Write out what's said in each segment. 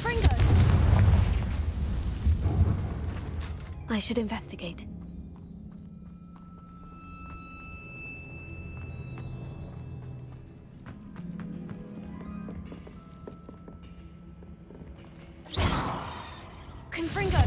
Confringo! I should investigate. Confringo!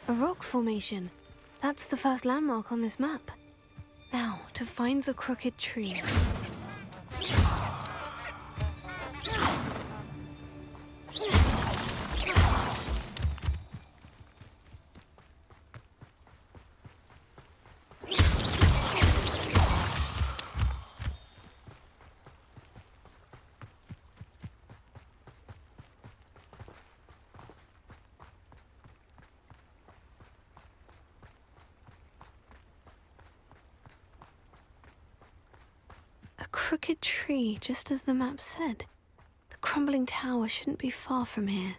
A rock formation. That's the first landmark on this map. Now, to find the crooked tree. Crooked tree, just as the map said. The crumbling tower shouldn't be far from here.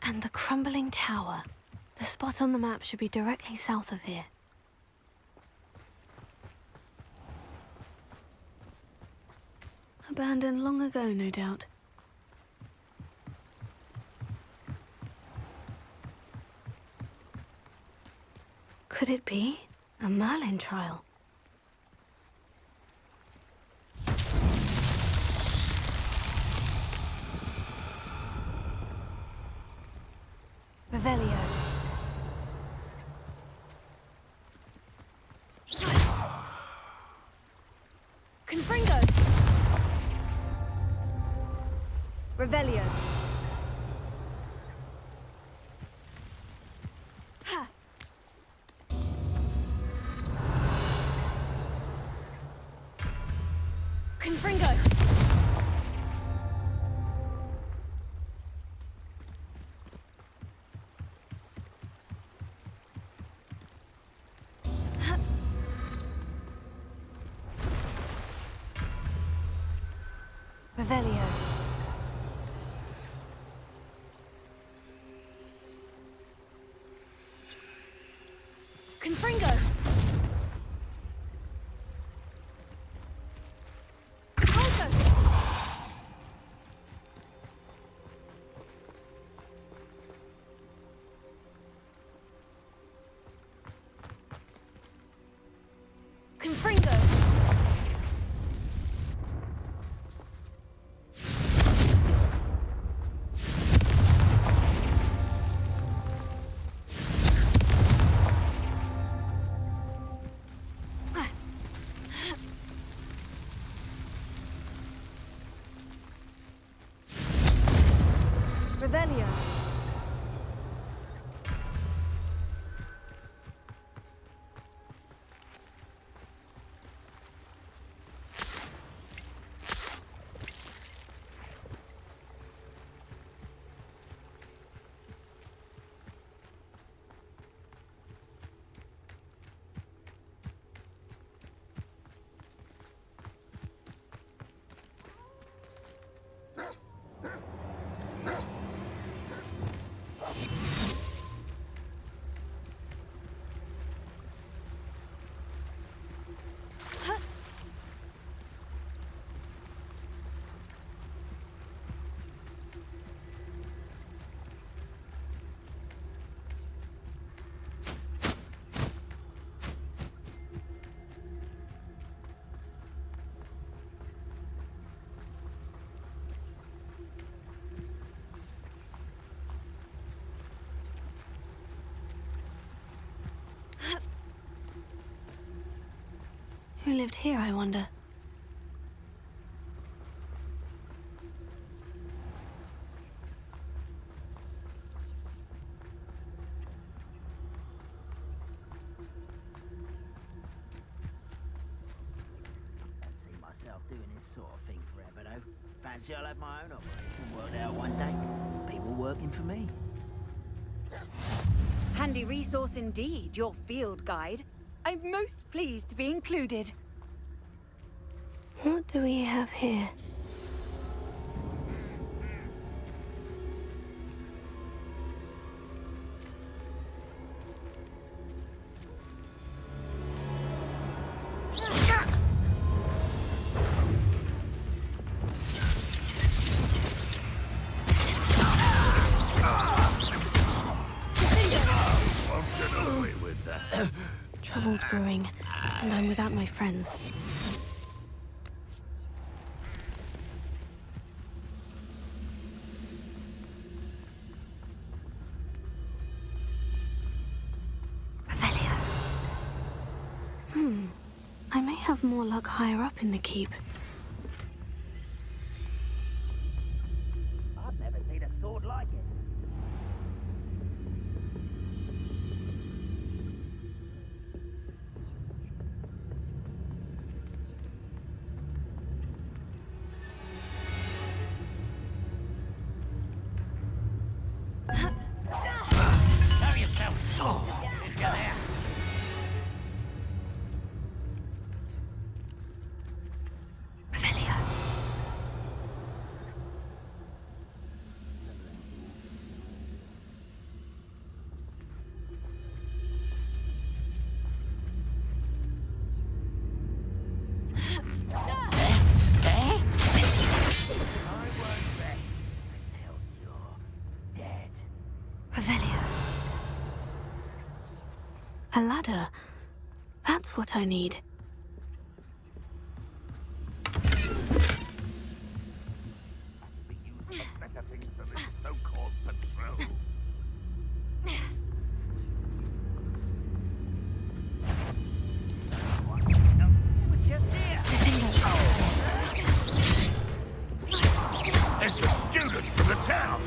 And the crumbling tower. The spot on the map should be directly south of here. Abandoned long ago, no doubt. Could it be a Merlin trial? Revelio. Confringo. Revelio. Ha. Confringo. Revelio. Confringo. Alto. Confringo. Who lived here, I wonder? See myself doing this sort of thing forever, though. Fancy I'll have my own operation worked out one day. People working for me. Handy resource indeed, your field guide. I'm most pleased to be included. What do we have here? Trouble's brewing, and I'm without my friends. Revelio. I may have more luck higher up in the keep. I've never seen a sword like it. Hurry yourself! Oh, get there! Revelio. Revelio. A ladder. That's what I need. Be used for better things than this so-called patrol. Just here! It's the student from the town.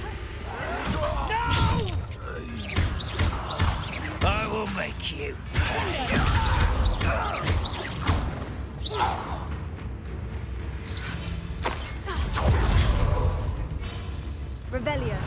I will make you pay. Revelio.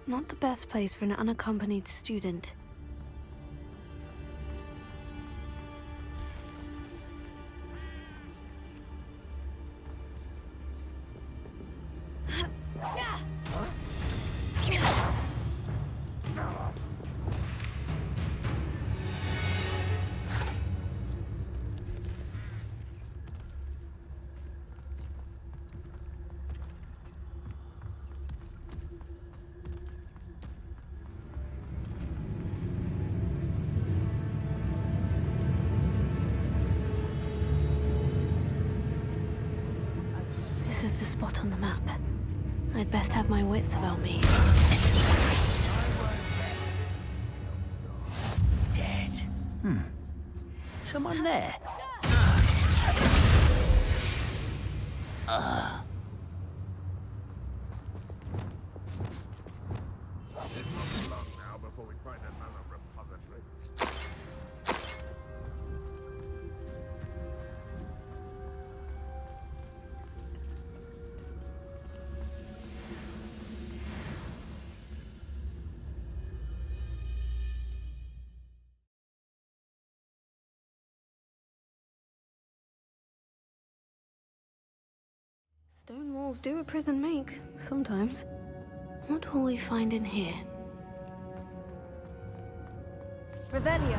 Not the best place for an unaccompanied student. This is the spot on the map. I'd best have my wits about me. Dead. Someone there. It won't be long now before we find another repository. Stone walls do a prison make, sometimes. What will we find in here? Revelio.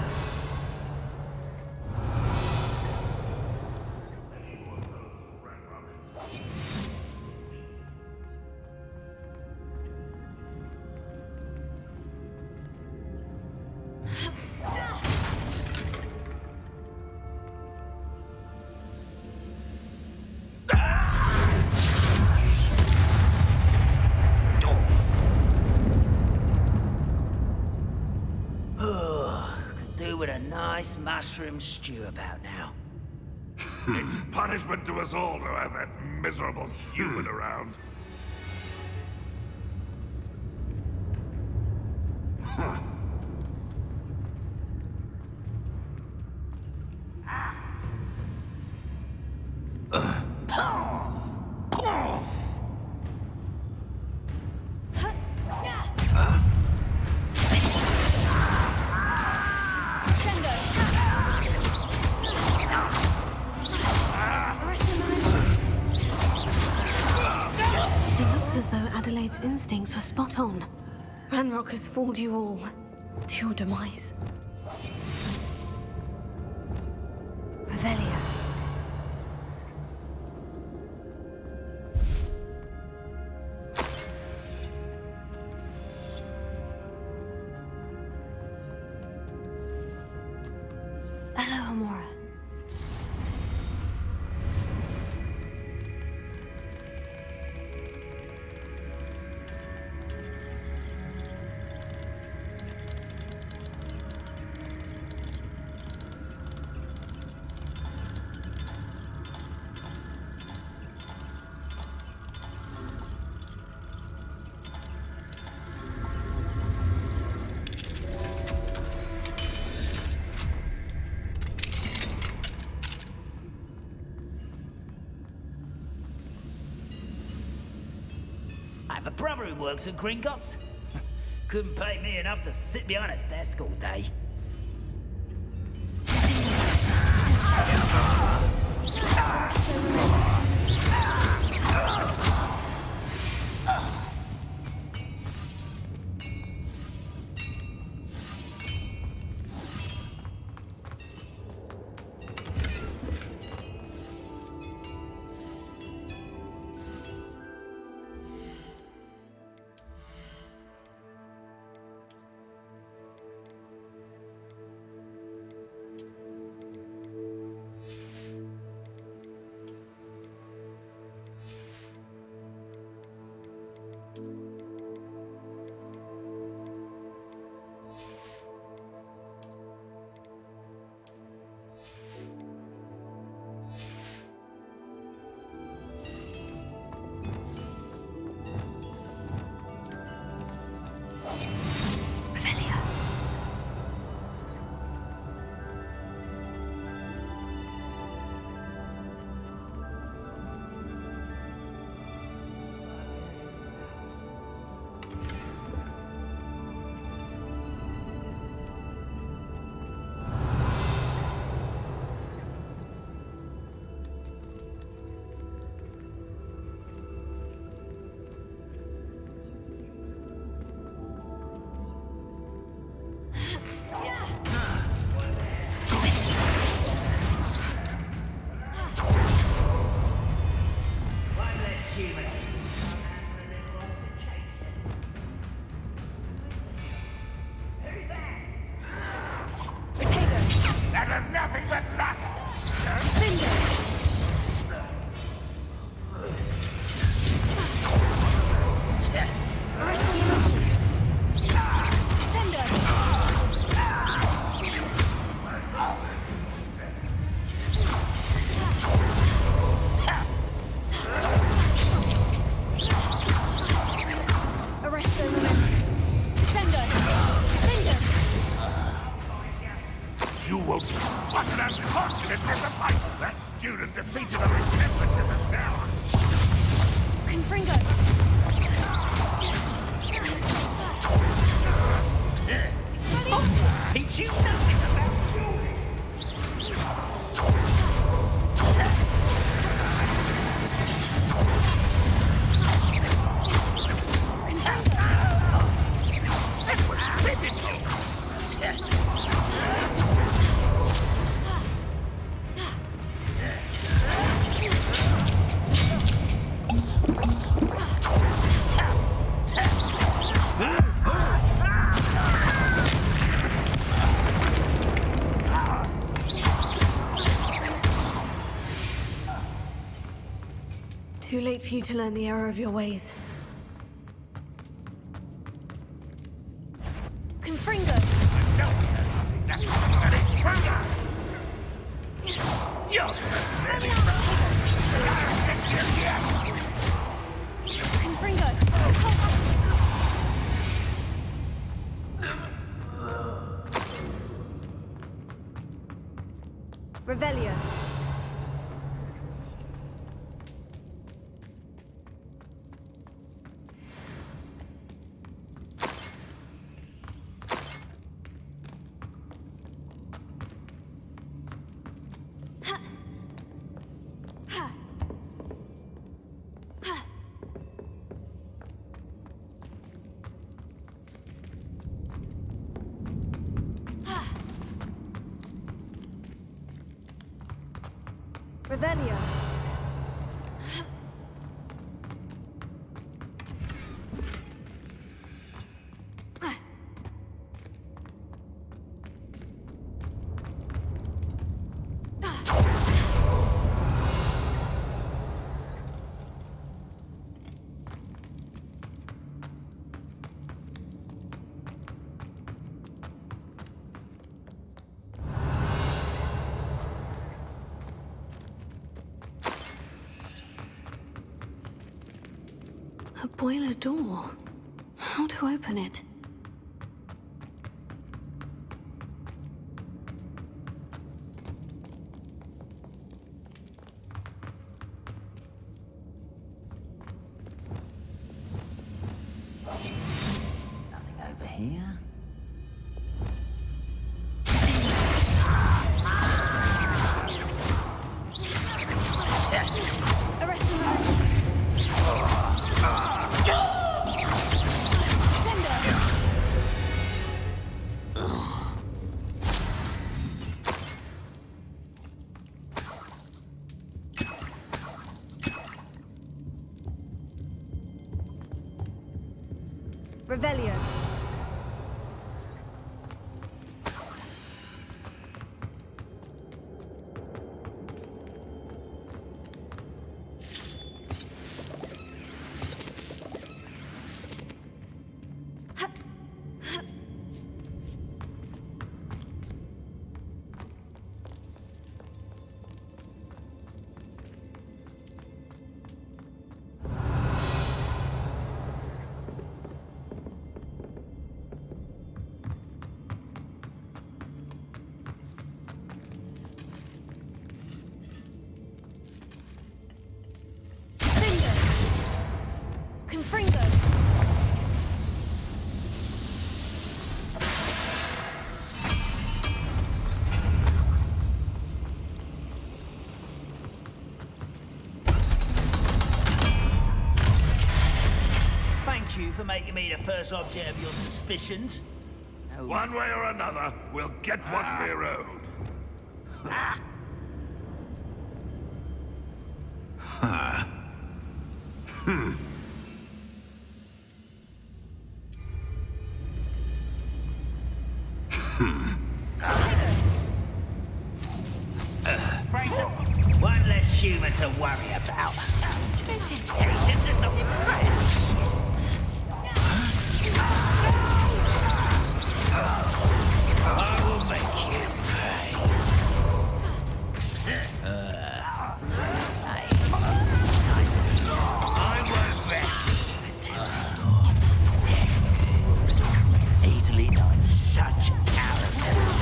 mushroom stew about now? It's punishment to us all to have that miserable human around. Adelaide's instincts were spot on. Ranrock has fooled you all to your demise. Revelia. Hello, Amora. I have a brother who works at Gringotts. Couldn't pay me enough to sit behind a desk all day. Student defeated a resemblance in the tower. Confringo! Teach you nothing about dueling. That was pitiful. Too late for you to learn the error of your ways. Confringo! I know that's something that's an intruder! You're Confringo! Revelio. Revelio. A boiler door. How to open it? Nothing over here. Arrest him. Revelio. Confringo. Thank you for making me the first object of your suspicions. Oh, One way or another, we'll get what we're owed. Fraser, one less human to worry about. Temptation does not impress. I will make you pay. I won't rest until you're dead. Easily done. Such arrogance.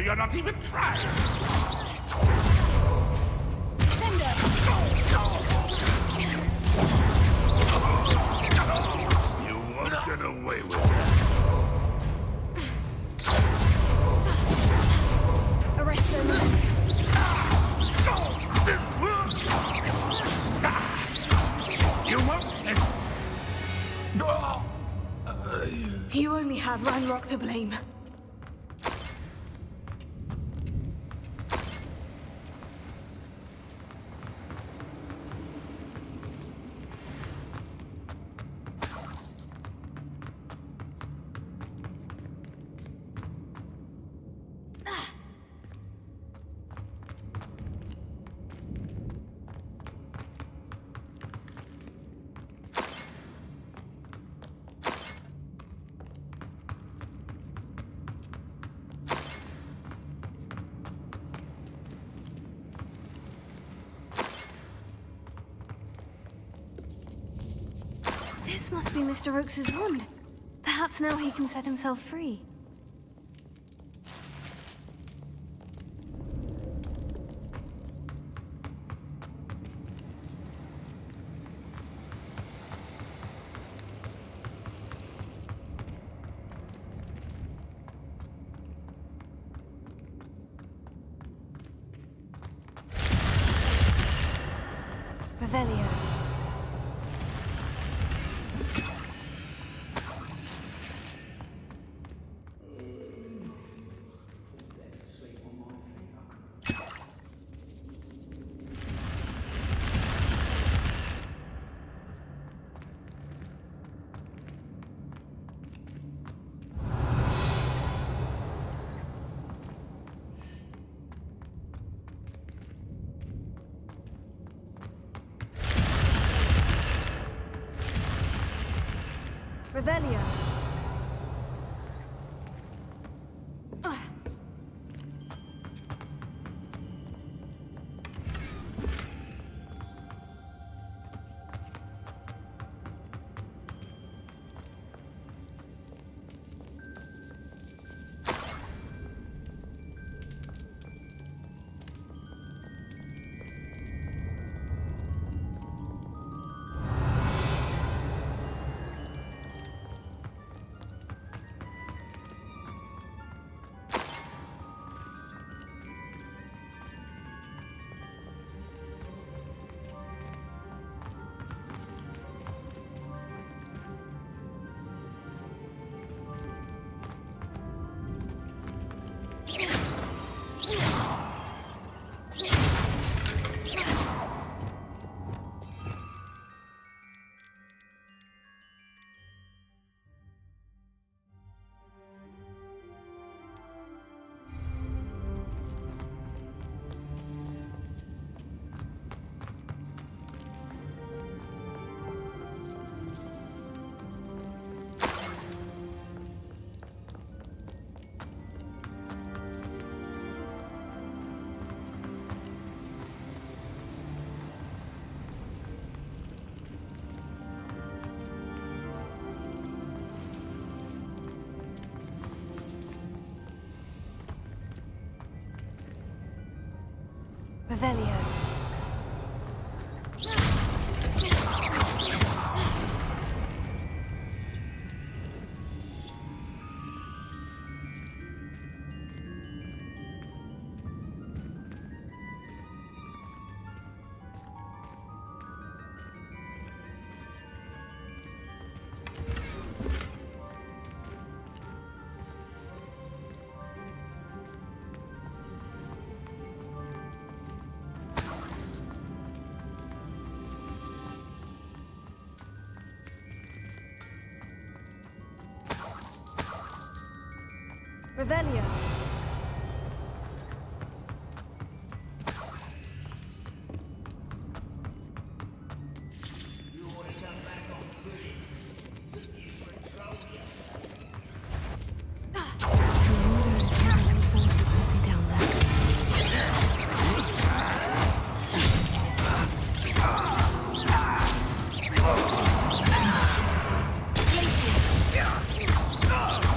You're not even trying. Sender. have Ranrock to blame. This must be Mr. Rox's wand. Perhaps now he can set himself free. Revelio. Revelio. Revelio. Revelio.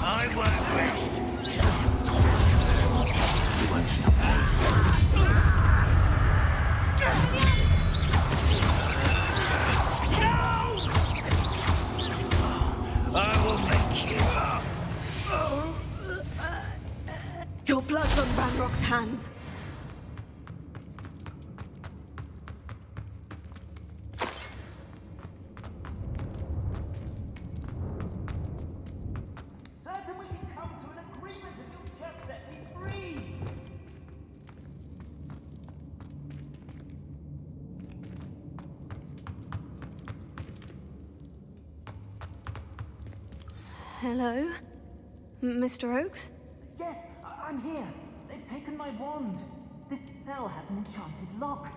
I won't waste. Hello? Mr. Oakes? Yes, I'm here. They've taken my wand. This cell has an enchanted lock.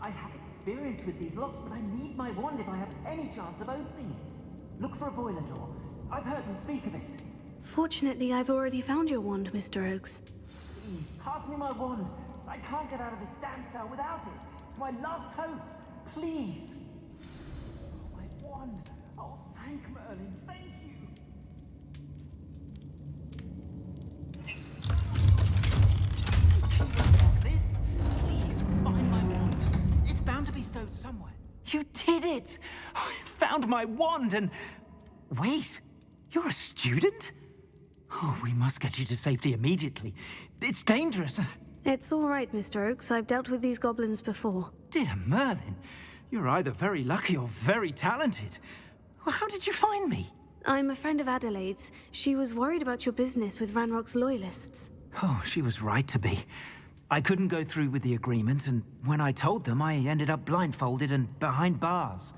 I have experience with these locks, but I need my wand if I have any chance of opening it. Look for a boiler door. I've heard them speak of it. Fortunately, I've already found your wand, Mr. Oakes. Please, pass me my wand. I can't get out of this damn cell without it. It's my last hope. Please. Oh, my wand. Oh, thank Merlin. Thank you. This? Please, find my wand. It's bound to be stowed somewhere. You did it! I found my wand and... Wait, you're a student? Oh, we must get you to safety immediately. It's dangerous. It's all right, Mr. Oakes. I've dealt with these goblins before. Dear Merlin, you're either very lucky or very talented. Well, how did you find me? I'm a friend of Adelaide's. She was worried about your business with Ranrock's loyalists. Oh, she was right to be. I couldn't go through with the agreement, and when I told them, I ended up blindfolded and behind bars.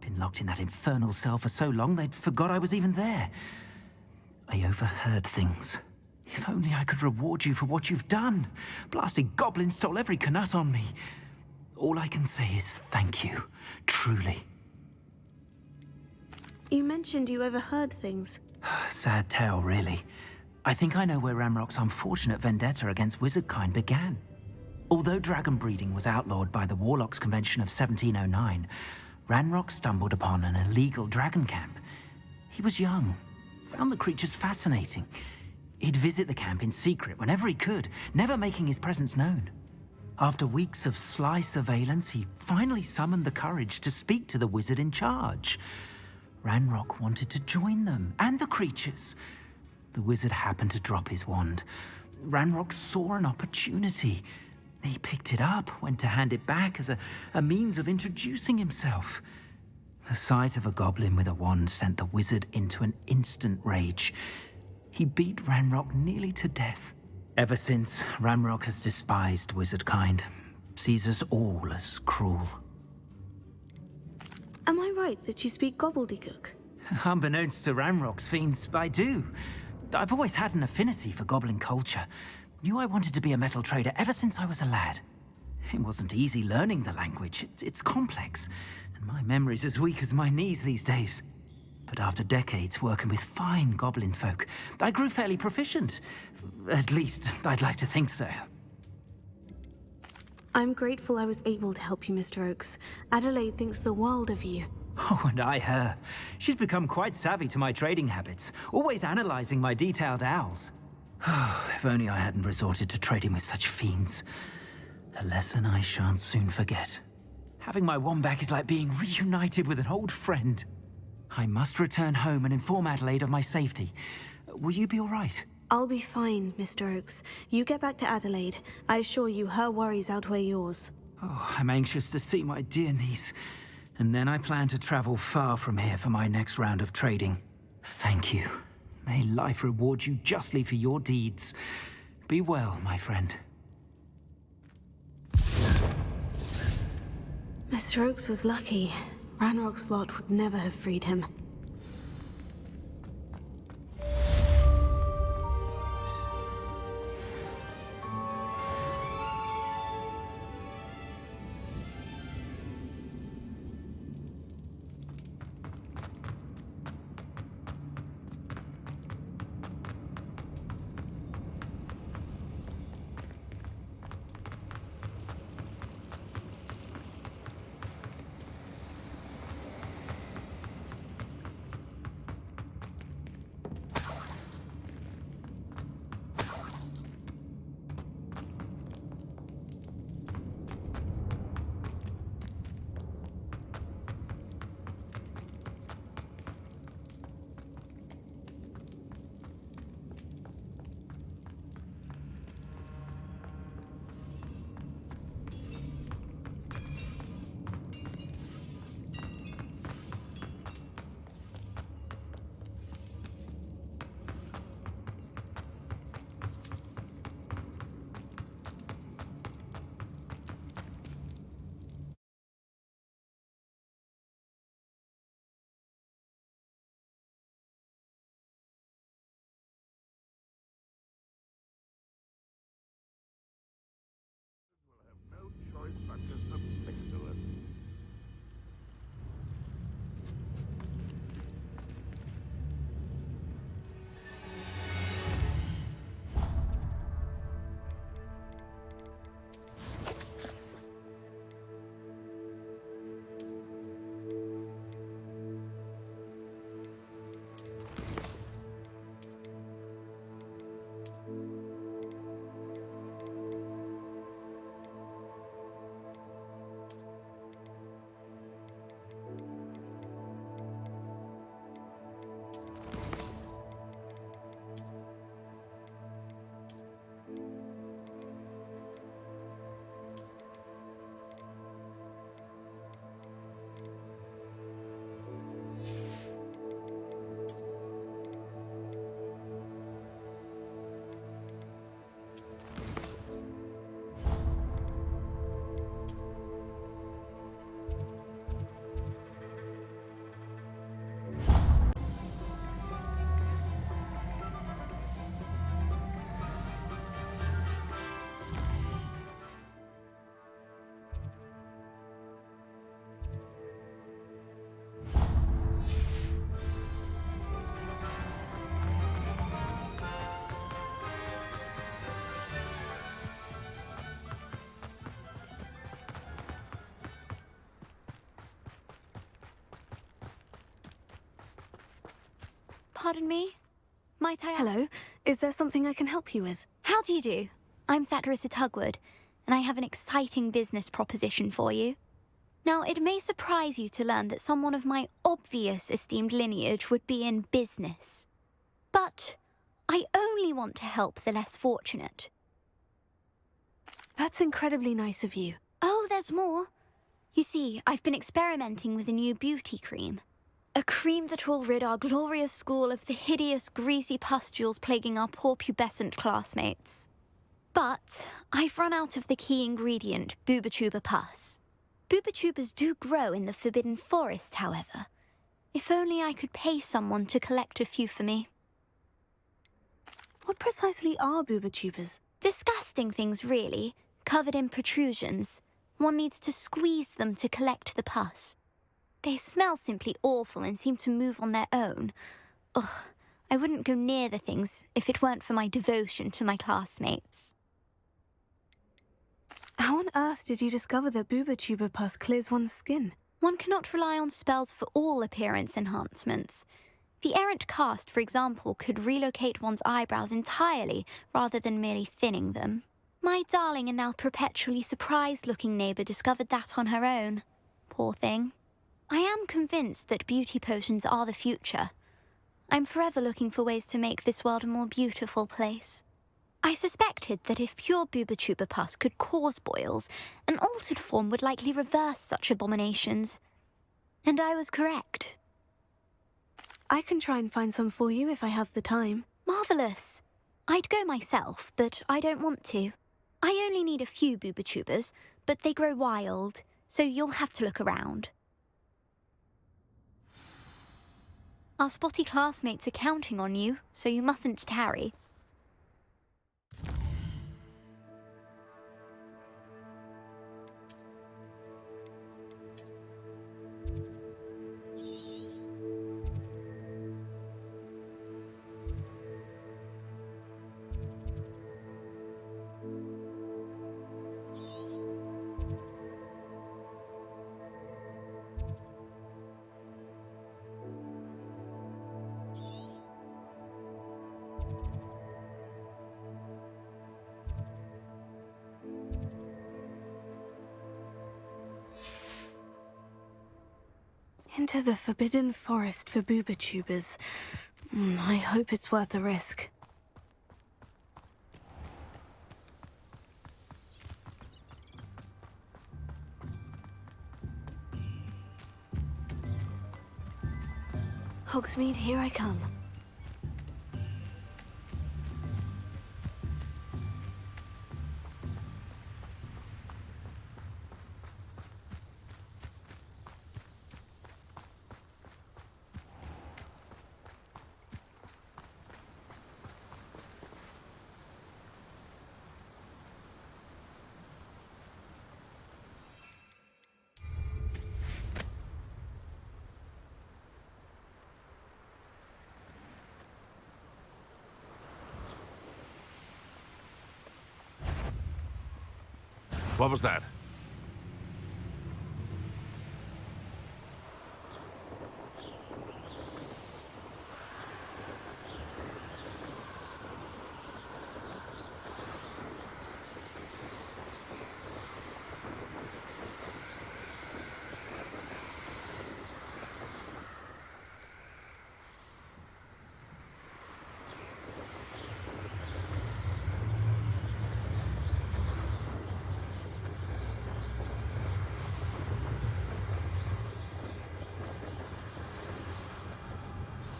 Been locked in that infernal cell for so long, they'd forgot I was even there. I overheard things. If only I could reward you for what you've done. Blasted goblins stole every knut on me. All I can say is thank you, truly. You mentioned you overheard things. Sad tale, really. I think I know where Ranrock's unfortunate vendetta against wizardkind began. Although dragon breeding was outlawed by the Warlocks Convention of 1709, Ranrock stumbled upon an illegal dragon camp. He was young, found the creatures fascinating. He'd visit the camp in secret whenever he could, never making his presence known. After weeks of sly surveillance, he finally summoned the courage to speak to the wizard in charge. Ranrock wanted to join them, and the creatures. The wizard happened to drop his wand. Ranrock saw an opportunity. He picked it up, went to hand it back as a means of introducing himself. The sight of a goblin with a wand sent the wizard into an instant rage. He beat Ranrock nearly to death. Ever since, Ranrock has despised wizardkind, sees us all as cruel. Am I right that you speak gobbledygook? Unbeknownst to Ranrock's fiends, I do. I've always had an affinity for goblin culture. Knew I wanted to be a metal trader ever since I was a lad. It wasn't easy learning the language. It's complex, and my memory's as weak as my knees these days. But after decades working with fine goblin folk, I grew fairly proficient. At least, I'd like to think so. I'm grateful I was able to help you, Mr. Oakes. Adelaide thinks the world of you. Oh, and I her. She's become quite savvy to my trading habits, always analyzing my detailed owls. If only I hadn't resorted to trading with such fiends. A lesson I shan't soon forget. Having my wand back is like being reunited with an old friend. I must return home and inform Adelaide of my safety. Will you be all right? I'll be fine, Mr. Oakes. You get back to Adelaide. I assure you her worries outweigh yours. Oh, I'm anxious to see my dear niece. And then I plan to travel far from here for my next round of trading. Thank you. May life reward you justly for your deeds. Be well, my friend. Mr. Oakes was lucky. Ranrock's lot would never have freed him. pardon me? Might I... Hello, is there something I can help you with? How do you do? I'm Satirissa Tugwood, and I have an exciting business proposition for you. Now, it may surprise you to learn that someone of my obvious esteemed lineage would be in business. But I only want to help the less fortunate. That's incredibly nice of you. Oh, there's more. You see, I've been experimenting with a new beauty cream. A cream that will rid our glorious school of the hideous, greasy pustules plaguing our poor pubescent classmates. But I've run out of the key ingredient, Booba-Tuba pus. Booba-Tubas do grow in the Forbidden Forest, however. If only I could pay someone to collect a few for me. What precisely are Booba-Tubas? Disgusting things, really, covered in protrusions. One needs to squeeze them to collect the pus. They smell simply awful and seem to move on their own. Ugh, I wouldn't go near the things if it weren't for my devotion to my classmates. How on earth did you discover that Booba-Tuba pus clears one's skin? One cannot rely on spells for all appearance enhancements. The errant cast, for example, could relocate one's eyebrows entirely rather than merely thinning them. My darling and now perpetually surprised-looking neighbour discovered that on her own. Poor thing. I am convinced that beauty potions are the future. I'm forever looking for ways to make this world a more beautiful place. I suspected that if pure Booba-Tuba pus could cause boils, an altered form would likely reverse such abominations. And I was correct. I can try and find some for you if I have the time. Marvellous. I'd go myself, but I don't want to. I only need a few Booba-Tubas, but they grow wild, so you'll have to look around. Our spotty classmates are counting on you, so you mustn't tarry. Into the Forbidden Forest for Booba-Tubas. I hope it's worth the risk. Hogsmeade, here I come. What was that?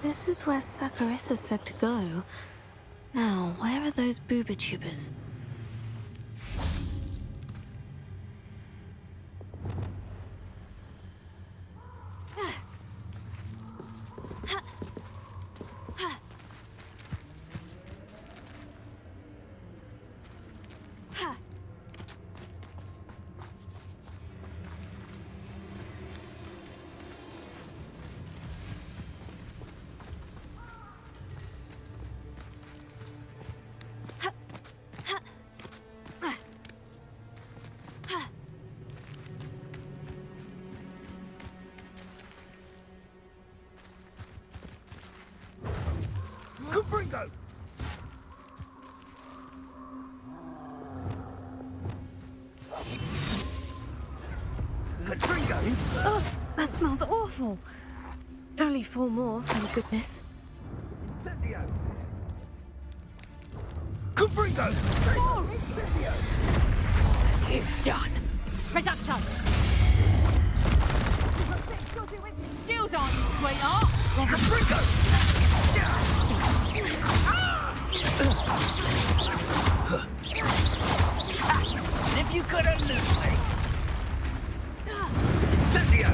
This is where Satirissa said to go. Now, where are those Booba-Tubas? Gringo! Gringo! Oh, that smells awful. Only 4 more, thank goodness. Incendio! Gringo! Oh! You're done. Reducto! Skills on you, sweetheart! Gringo! If you could have looked me. Incendio!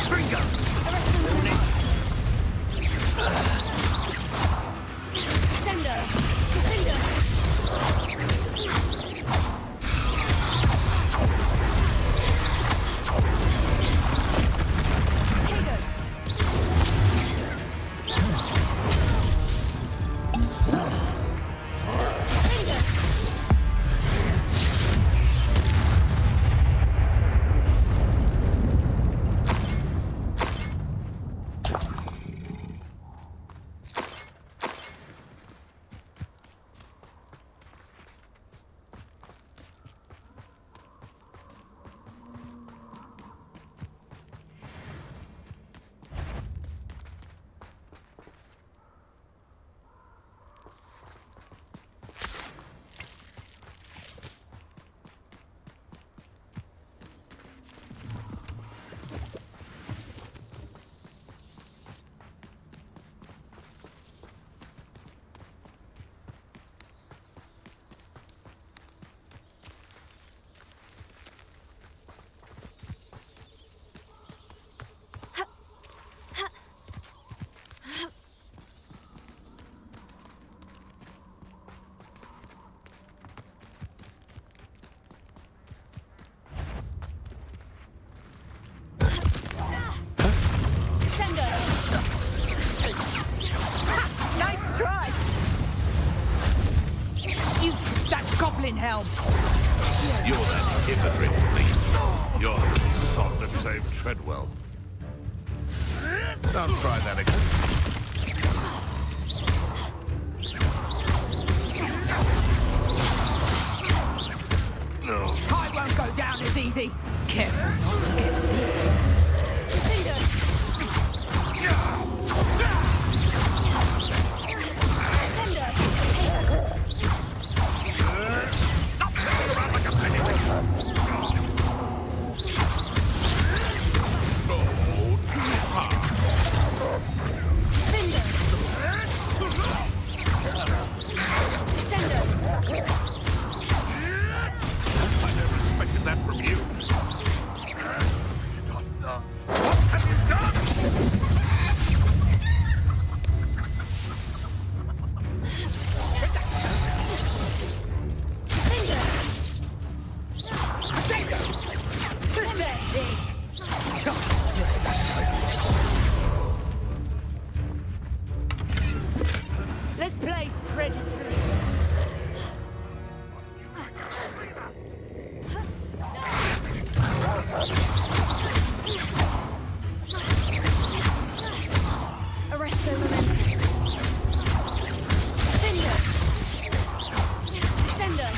Gringo! Sender! Sender! Nice try! You that goblin helm! You're that hypocrite thief. You're the little sod that saved Treadwell. Don't try that again. No. I won't go down as easy. Careful not to get bit. Stop playing around like a pennyweight. Oh, too hard. I never expected that from you. What have you done? Let's play Predator. Arresto momentum. Sender! Sender!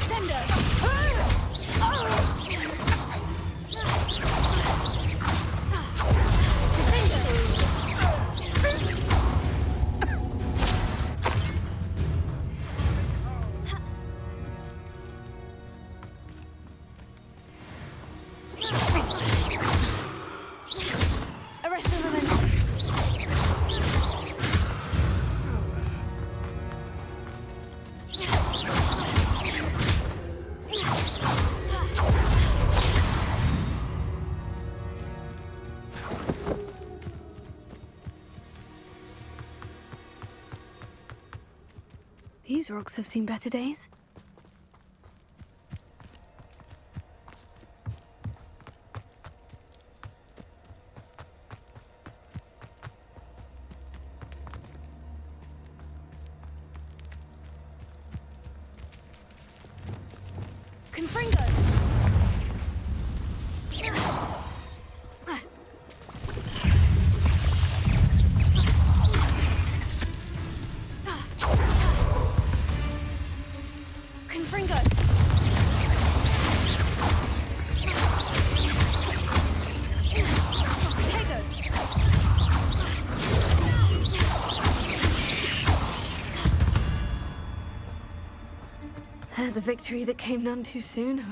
Sender! Arresto momentum. These rocks have seen better days. Confringo! Confringo! There's a victory that came none too soon.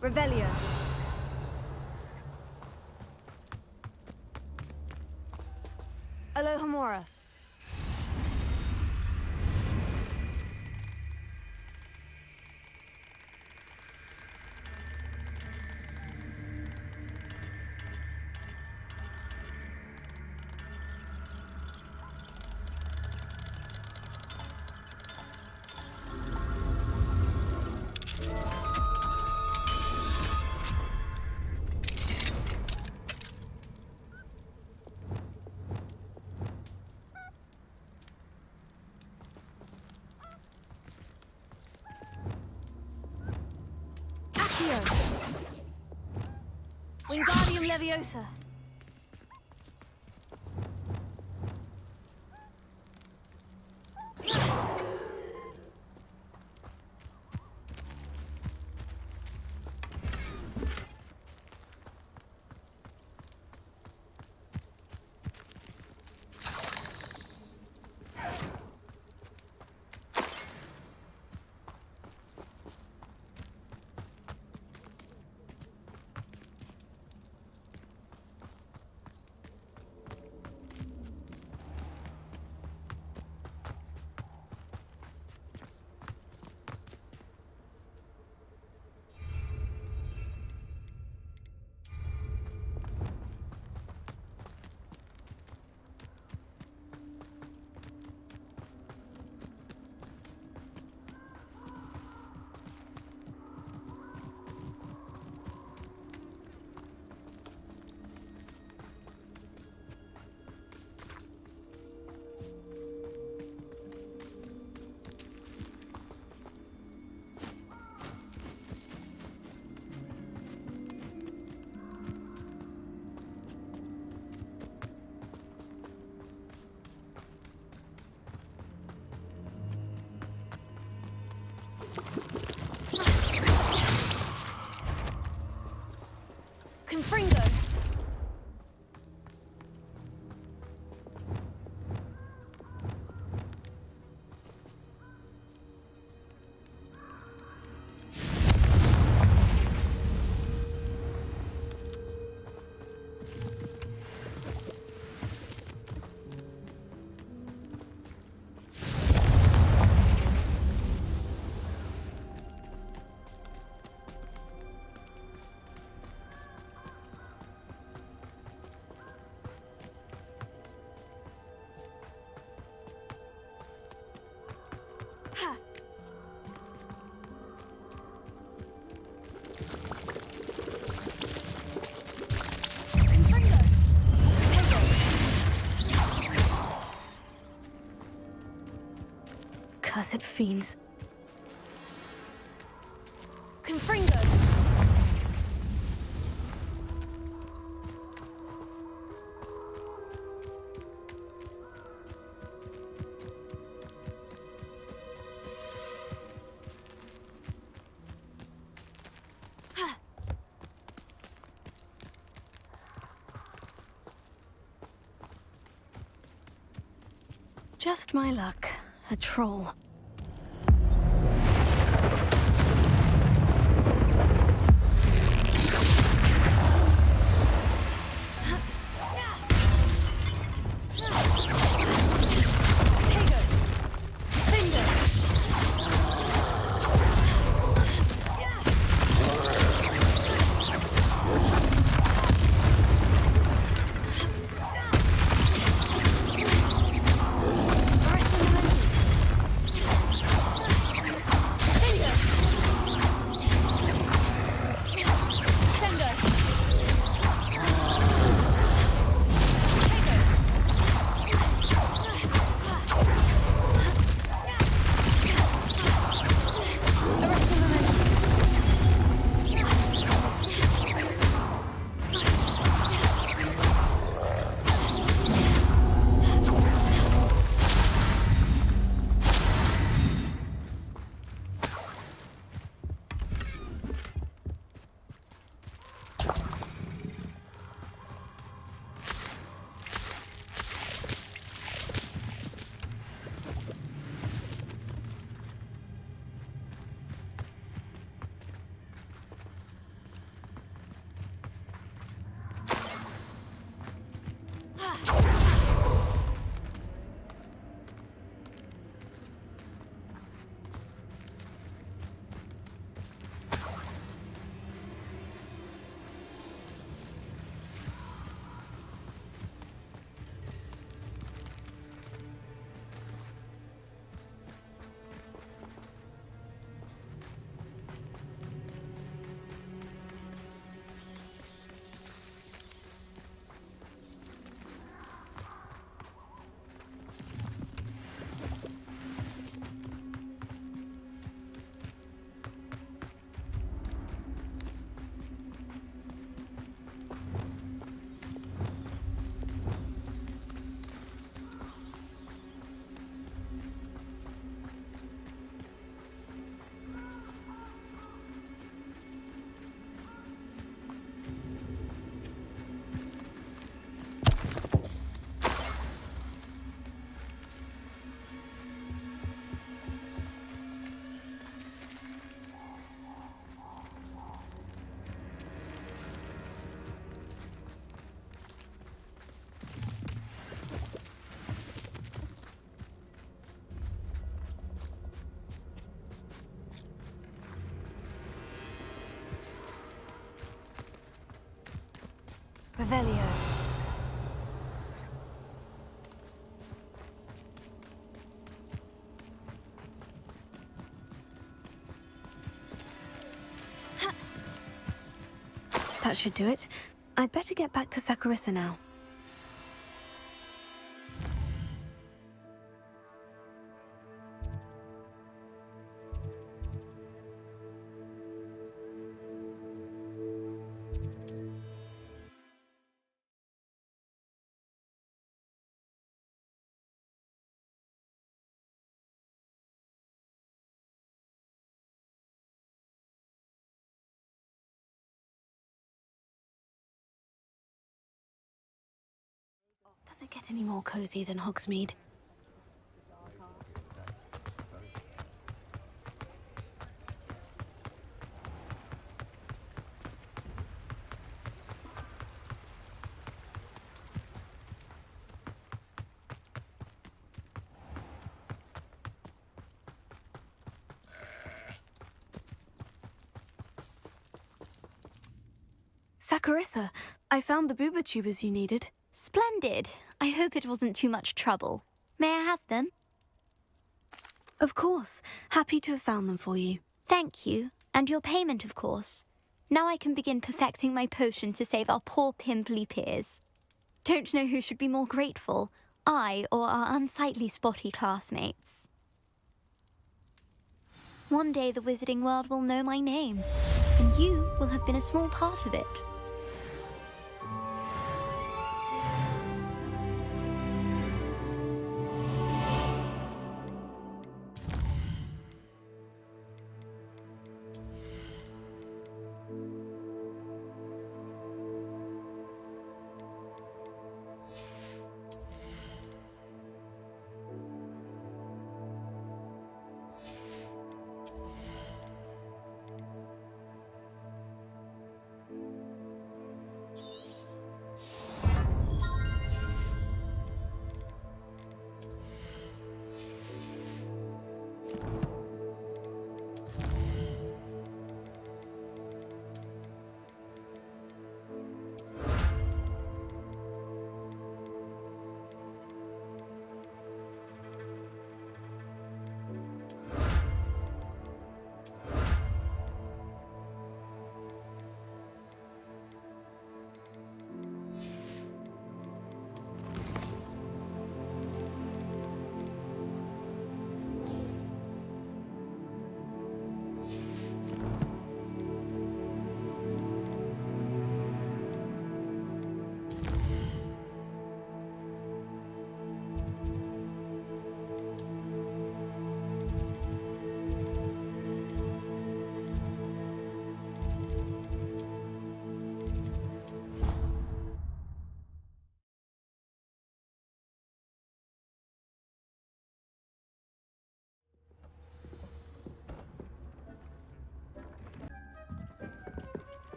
Revelio. Alohomora. Wingardium Leviosa. Confringo. Cursed fiends. Confringo! Just my luck. A troll. Revelio. That should do it. I'd better get back to Saccharissa now. Does it get any more cozy than Hogsmeade? Saccharissa, I found the booba tubers you needed. Splendid. I hope it wasn't too much trouble. May I have them? Of course. Happy to have found them for you. Thank you. And your payment, of course. Now I can begin perfecting my potion to save our poor pimply peers. Don't know who should be more grateful, I or our unsightly spotty classmates. One day the wizarding world will know my name, and you will have been a small part of it.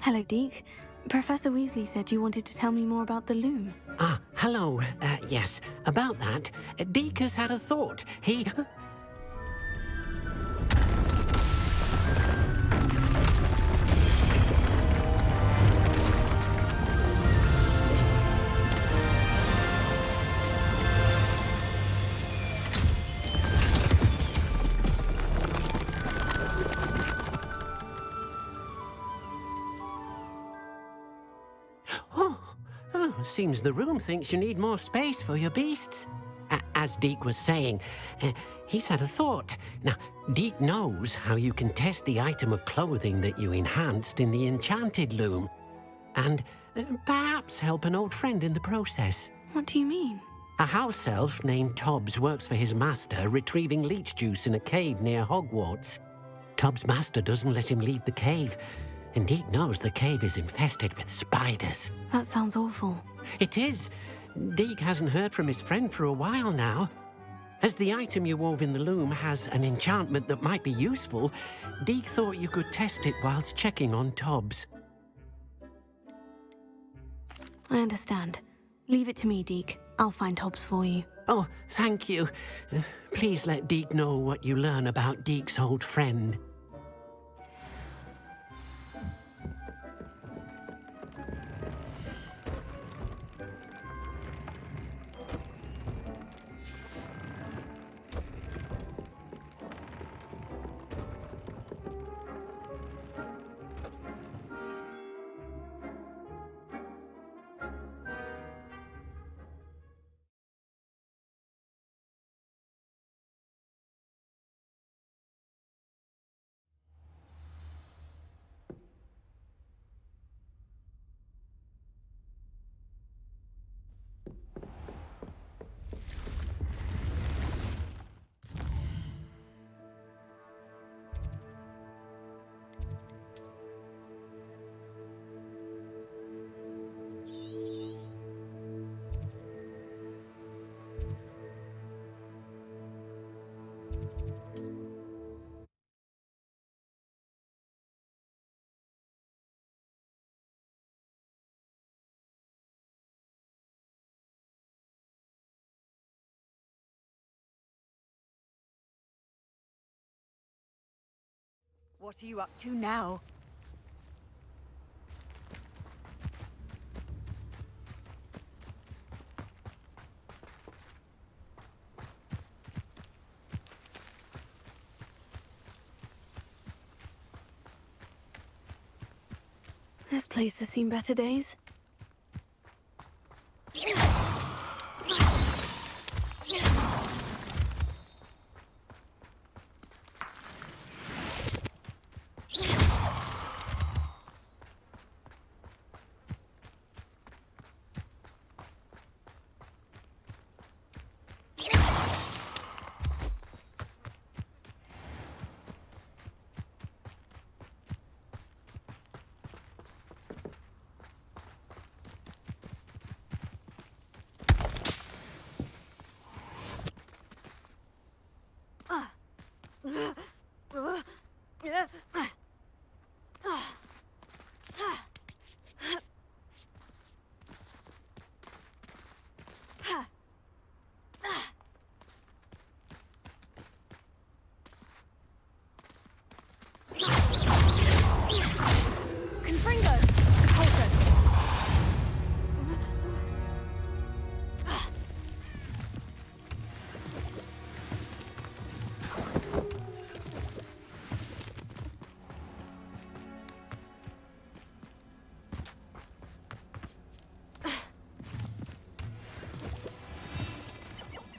Hello, Deke. Professor Weasley said you wanted to tell me more about the loom. Ah, hello. Yes, about that. Deke has had a thought. He... Seems the room thinks you need more space for your beasts. As Deke was saying, he's had a thought. Now, Deke knows how you can test the item of clothing that you enhanced in the enchanted loom. And perhaps help an old friend in the process. What do you mean? A house elf named Tobbs works for his master, retrieving leech juice in a cave near Hogwarts. Tobbs' master doesn't let him leave the cave, and Deke knows the cave is infested with spiders. That sounds awful. It is. Deke hasn't heard from his friend for a while now. As the item you wove in the loom has an enchantment that might be useful, Deke thought you could test it whilst checking on Tobbs. I understand. Leave it to me, Deke. I'll find Tobbs for you. Oh, thank you. Please let Deke know what you learn about Deke's old friend. What are you up to now? This place has seen better days.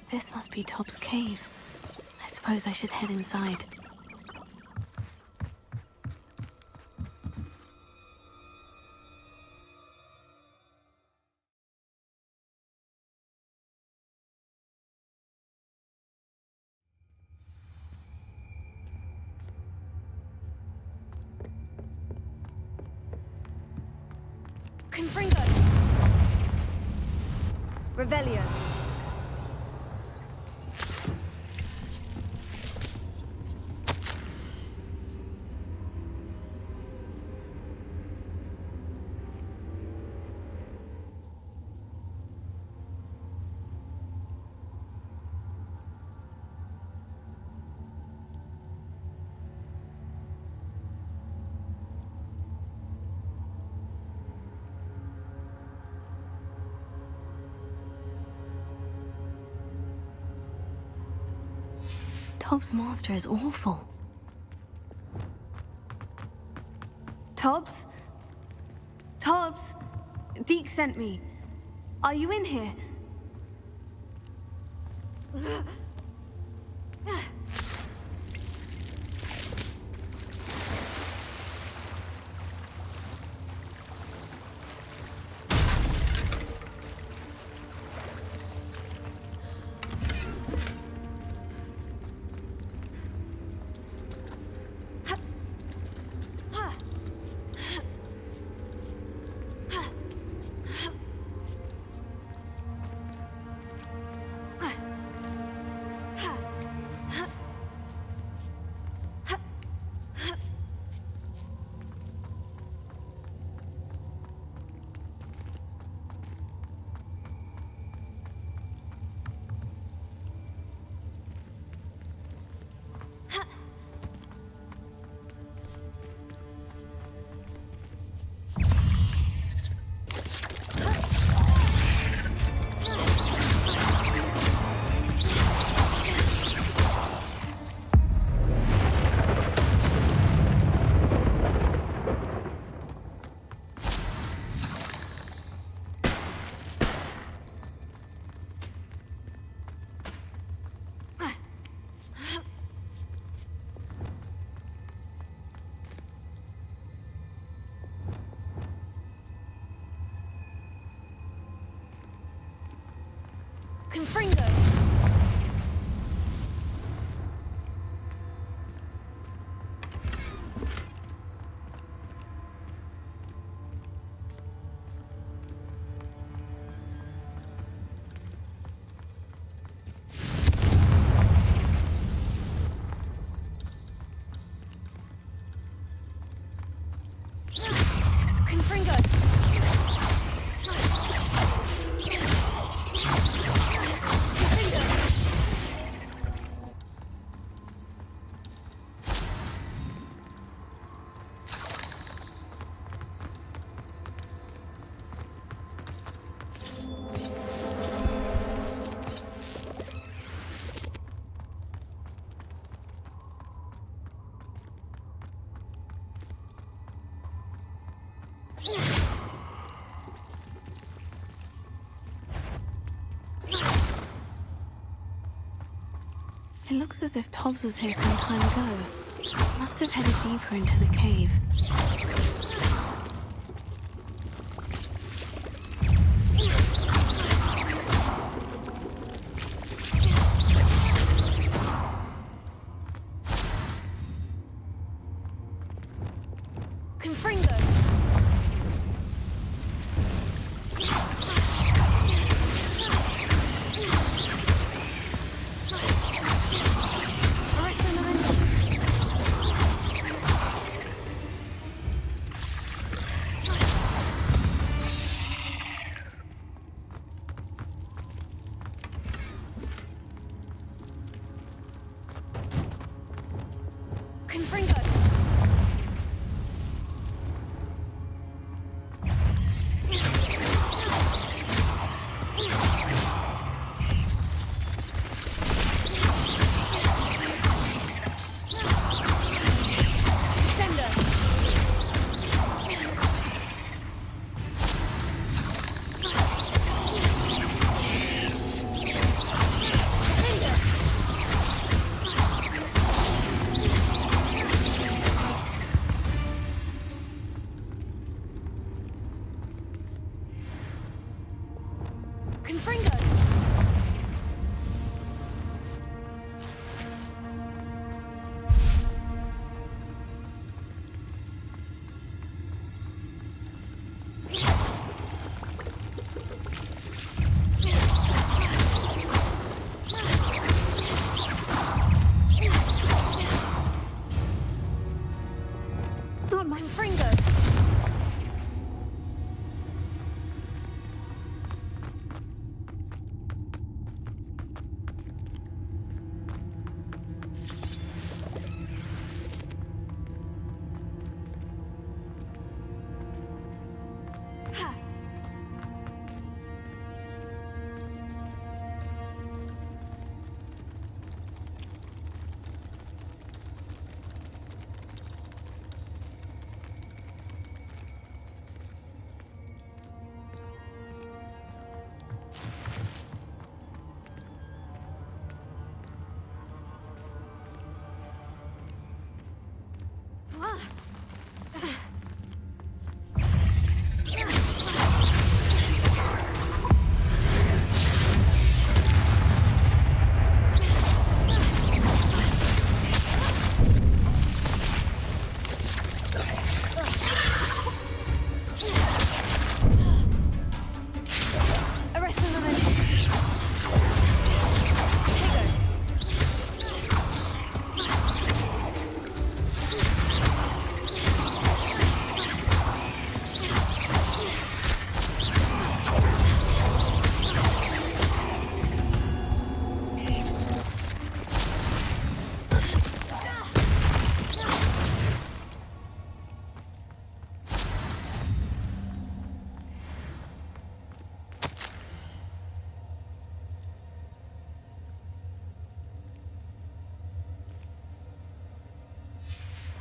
This must be Tobbs' cave. I suppose I should head inside. Confringo! Revelio! Tobbs' master is awful. Tobbs? Tobbs? Deke sent me. Are you in here? Confringo! It looks as if Tobbs was here some time ago. Must have headed deeper into the cave.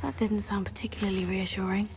That didn't sound particularly reassuring.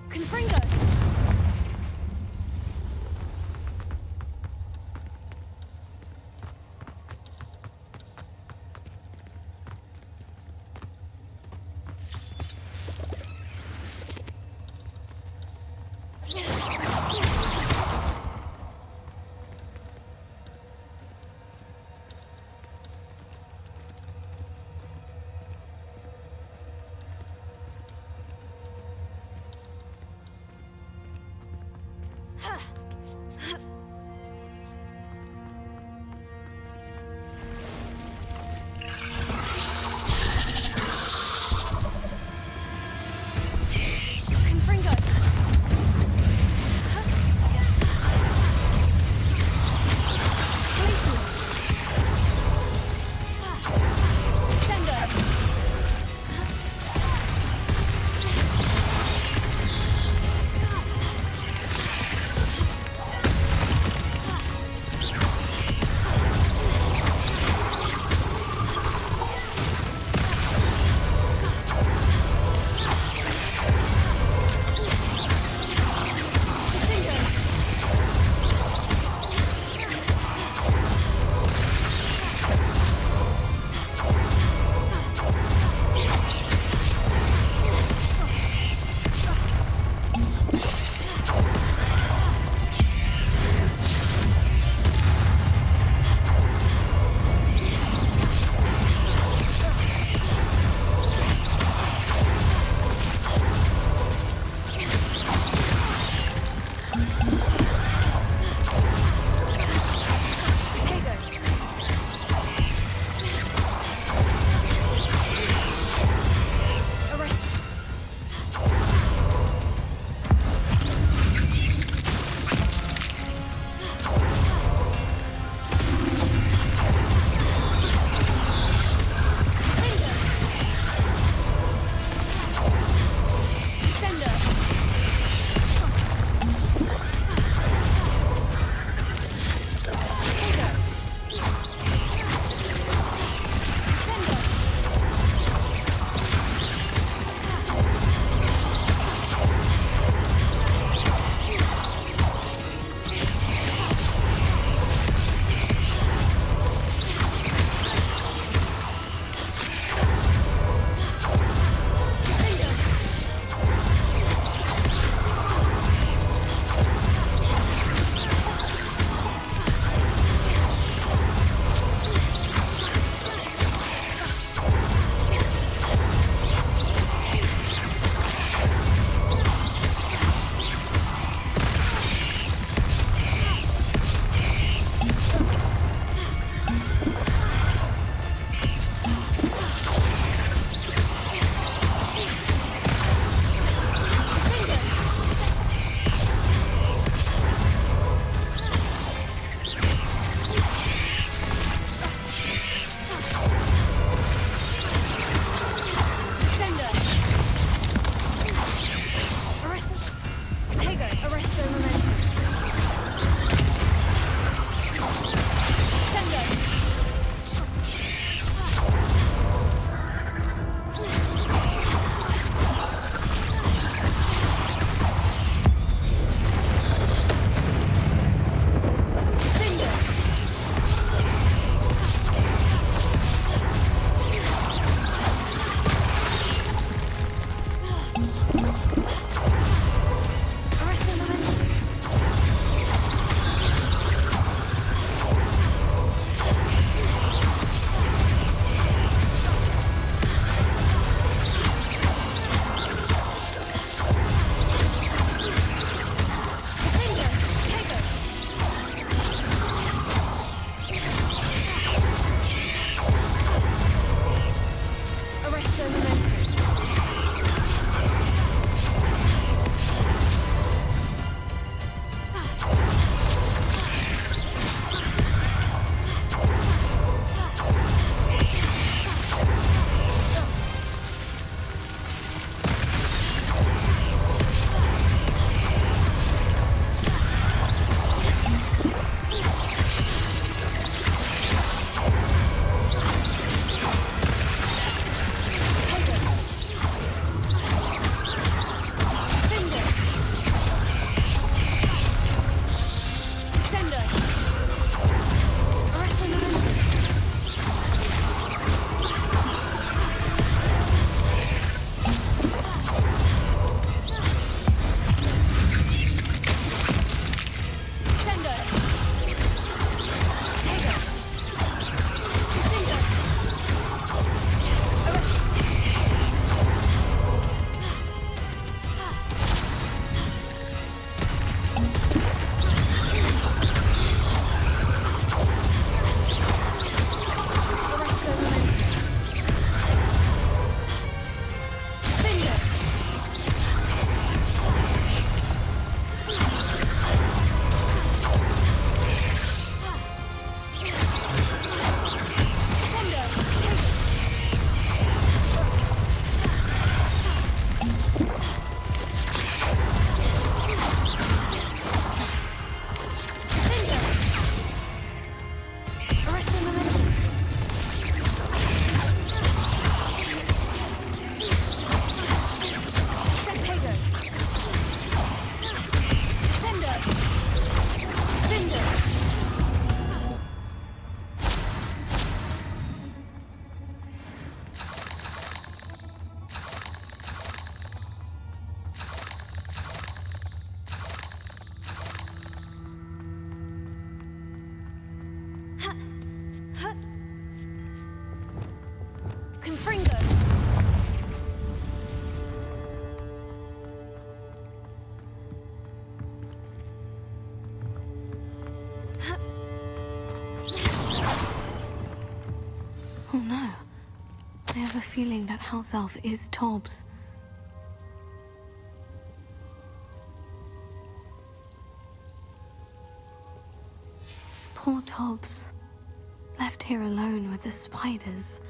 Confringo! have a feeling that house elf is Tobbs. Poor Tobbs. Left here alone with the spiders.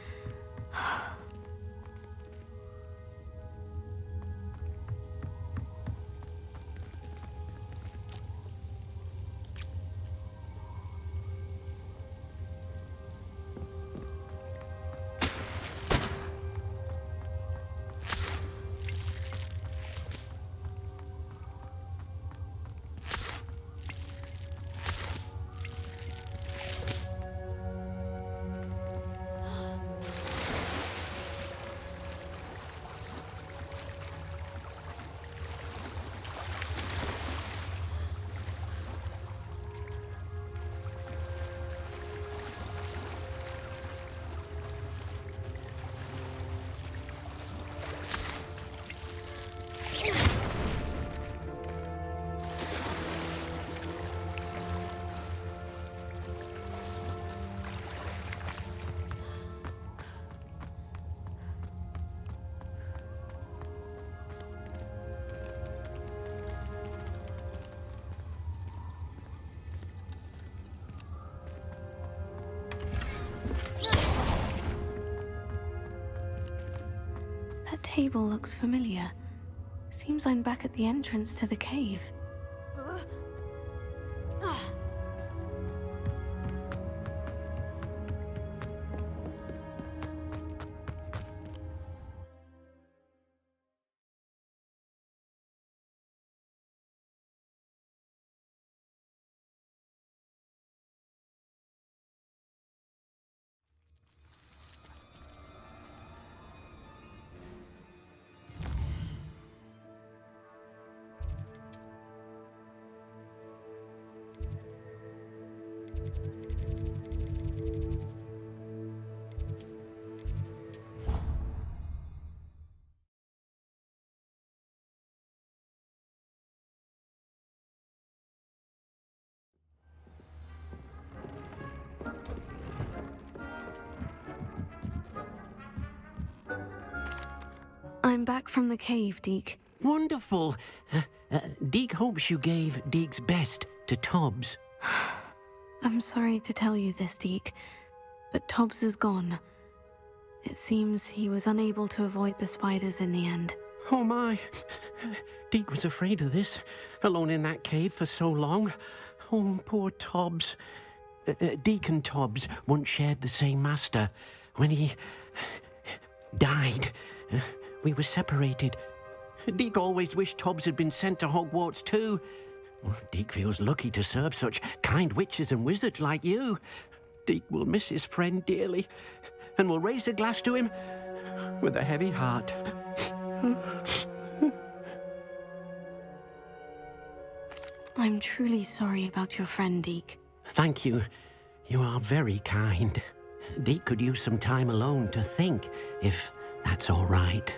That table looks familiar. Seems I'm back at the entrance to the cave. I'm back from the cave, Deke. Wonderful. Deke hopes you gave Deke's best to Tobbs. I'm sorry to tell you this, Deke, but Tobbs is gone. It seems he was unable to avoid the spiders in the end. Oh my. Deke was afraid of this, alone in that cave for so long. Oh, poor Tobbs. Deke and Tobbs once shared the same master. When he died, we were separated. Deke always wished Tobbs had been sent to Hogwarts too. Deke feels lucky to serve such kind witches and wizards like you. Deke will miss his friend dearly, and will raise a glass to him with a heavy heart. I'm truly sorry about your friend, Deke. Thank you. You are very kind. Deke could use some time alone to think, if that's all right.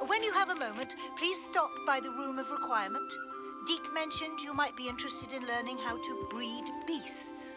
When you have a moment, please stop by the Room of Requirement. Deke mentioned you might be interested in learning how to breed beasts.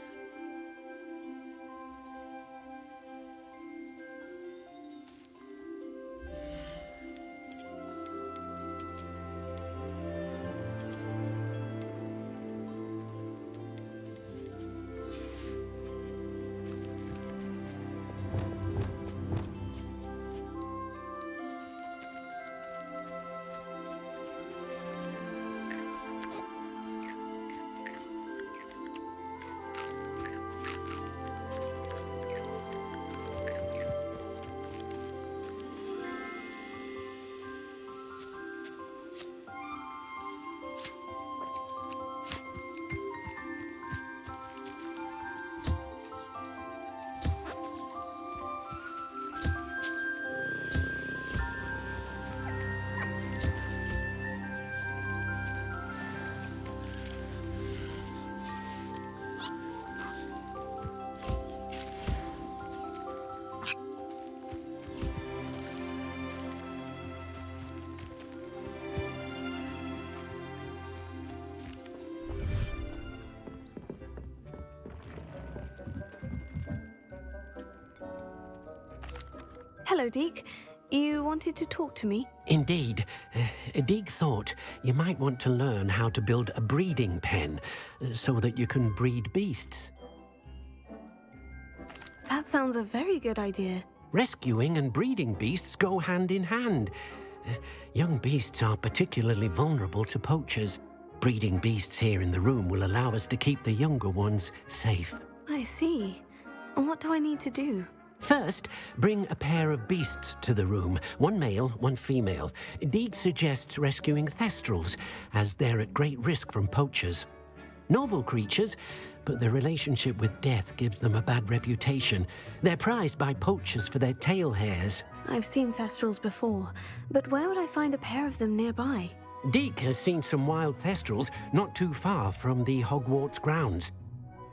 Hello, Deke. You wanted to talk to me? Indeed. Deek thought you might want to learn how to build a breeding pen so that you can breed beasts. That sounds a very good idea. Rescuing and breeding beasts go hand in hand. Young beasts are particularly vulnerable to poachers. Breeding beasts here in the room will allow us to keep the younger ones safe. I see. And what do I need to do? First, bring a pair of beasts to the room. One male, one female. Deek suggests rescuing Thestrals, as they're at great risk from poachers. Noble creatures, but their relationship with death gives them a bad reputation. They're prized by poachers for their tail hairs. I've seen Thestrals before, but where would I find a pair of them nearby? Deek has seen some wild Thestrals not too far from the Hogwarts grounds.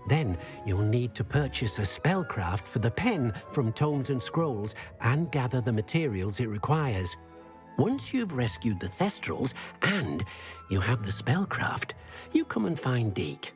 Then you'll need to purchase a spellcraft for the pen from Tomes and Scrolls and gather the materials it requires. Once you've rescued the Thestrals and you have the spellcraft, you come and find Deek.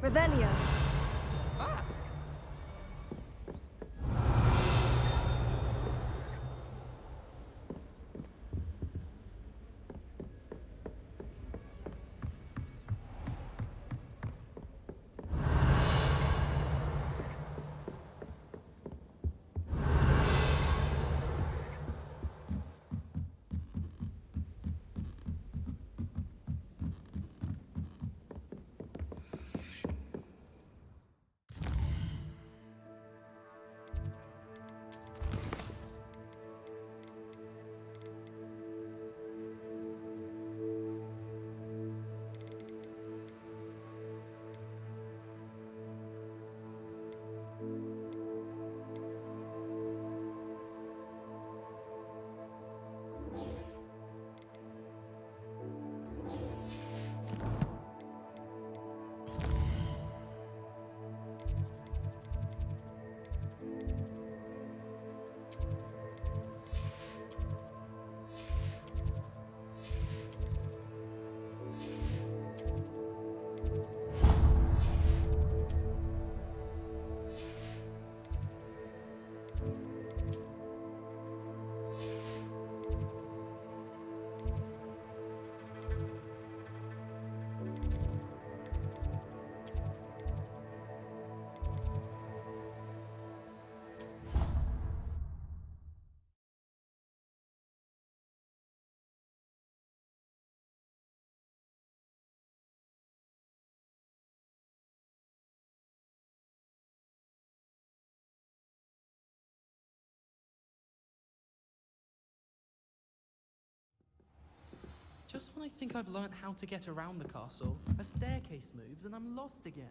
Revelio. Just when I think I've learnt how to get around the castle, a staircase moves and I'm lost again.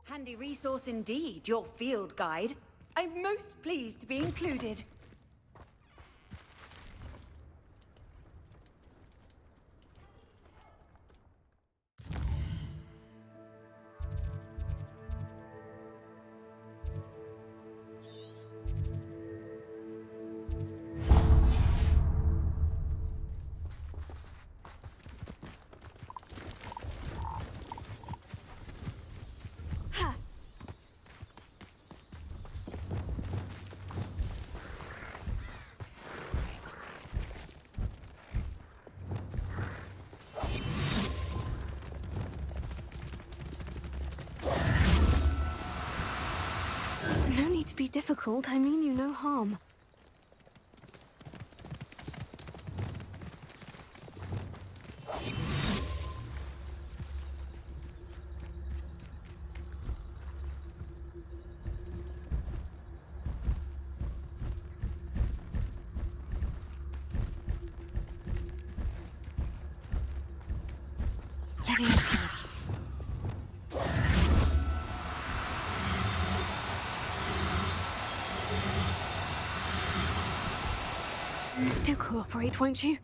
Handy resource indeed, your field guide. I'm most pleased to be included. don't need to be difficult. I mean you no harm. Leviosa. Do cooperate, won't you?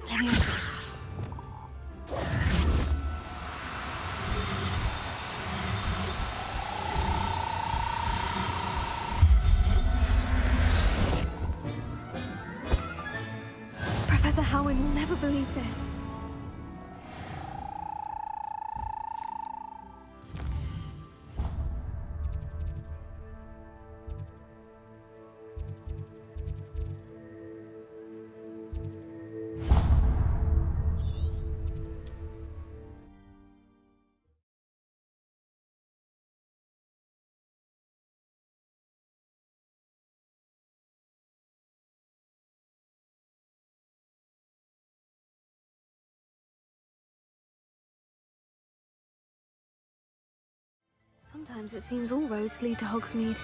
Leviosa. Professor Howard will never believe this. Sometimes it seems all roads lead to Hogsmeade.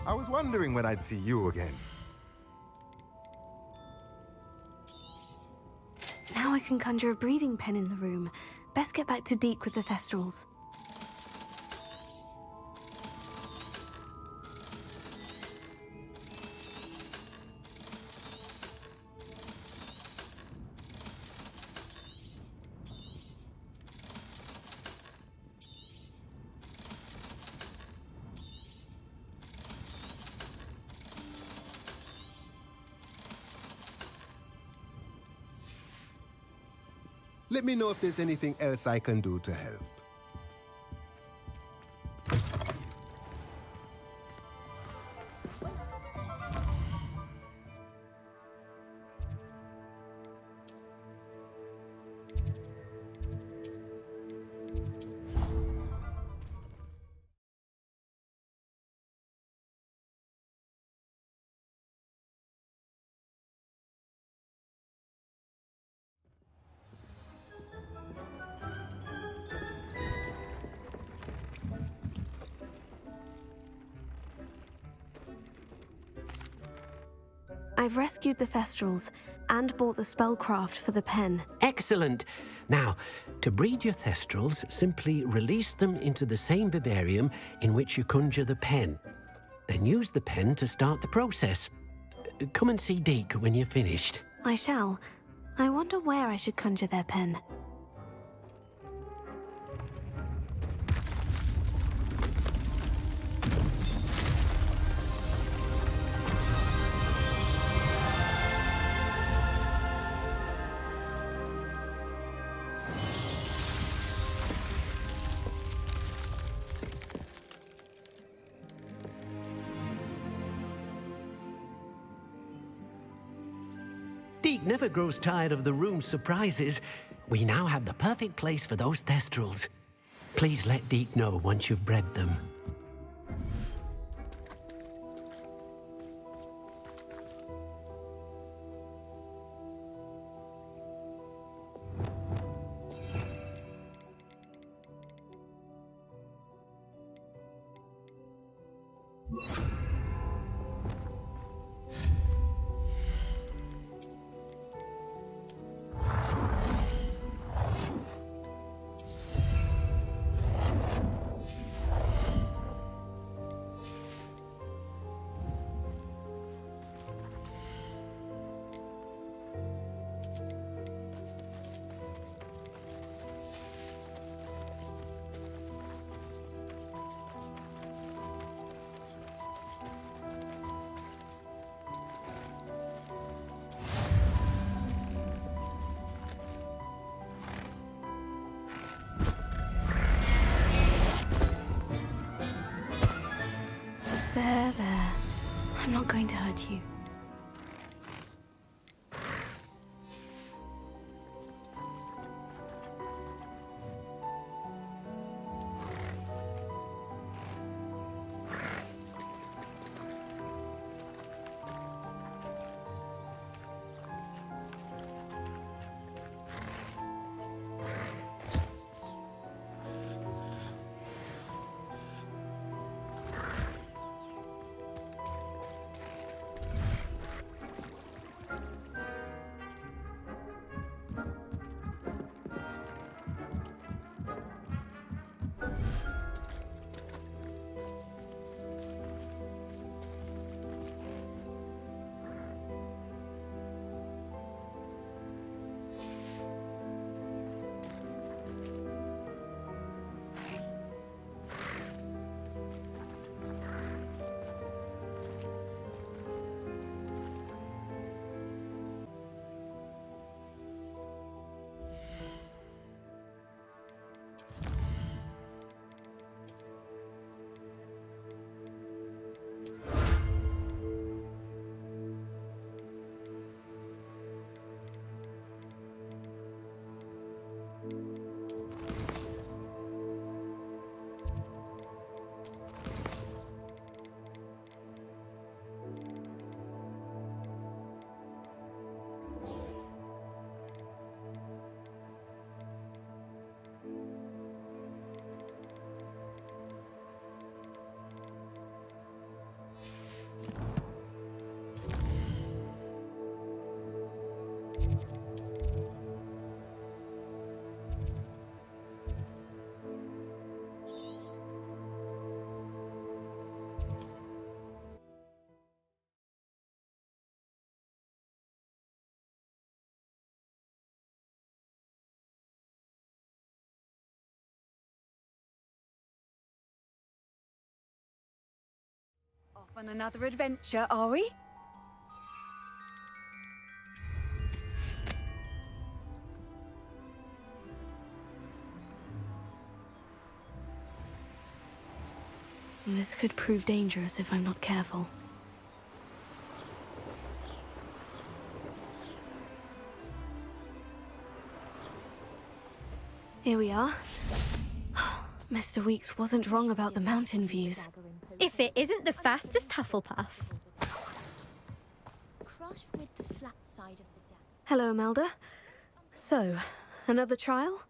I was wondering when I'd see you again. Now I can conjure a breeding pen in the room. Best get back to Deke with the Thestrals. Let me know if there's anything else I can do to help. I've rescued the Thestrals and bought the spellcraft for the pen. Excellent. Now, to breed your Thestrals, simply release them into the same vivarium in which you conjure the pen. Then use the pen to start the process. Come and see Deke when you're finished. I shall. I wonder where I should conjure their pen. Deke never grows tired of the room's surprises. We now have the perfect place for those Thestrals. Please let Deke know once you've bred them. There. I'm not going to hurt you. Off on another adventure, are we? This could prove dangerous if I'm not careful. Here we are. Mr. Weeks wasn't wrong about the mountain views. If it isn't the fastest Hufflepuff. Hello, Imelda. So, another trial?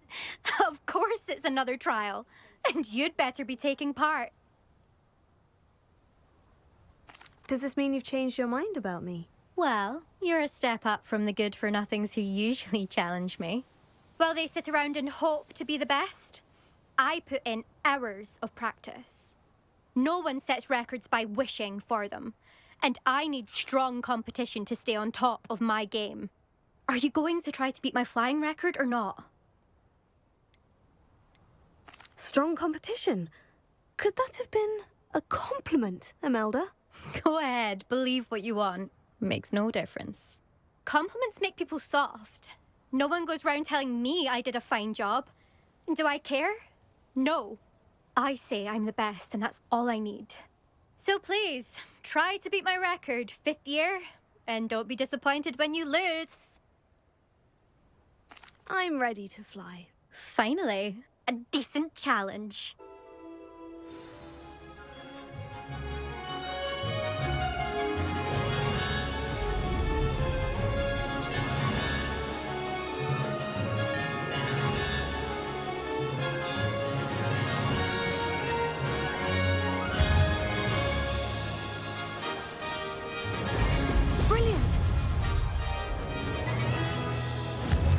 Of course it's another trial. And you'd better be taking part. Does this mean you've changed your mind about me? Well, you're a step up from the good-for-nothings who usually challenge me. While they sit around and hope to be the best, I put in hours of practice. No one sets records by wishing for them, and I need strong competition to stay on top of my game. Are you going to try to beat my flying record or not? Strong competition? Could that have been a compliment, Imelda? Go ahead, believe what you want. Makes no difference. Compliments make people soft. No one goes round telling me I did a fine job. And do I care? No. I say I'm the best, and that's all I need. So please, try to beat my record, 5th year, and don't be disappointed when you lose. I'm ready to fly. Finally, a decent challenge.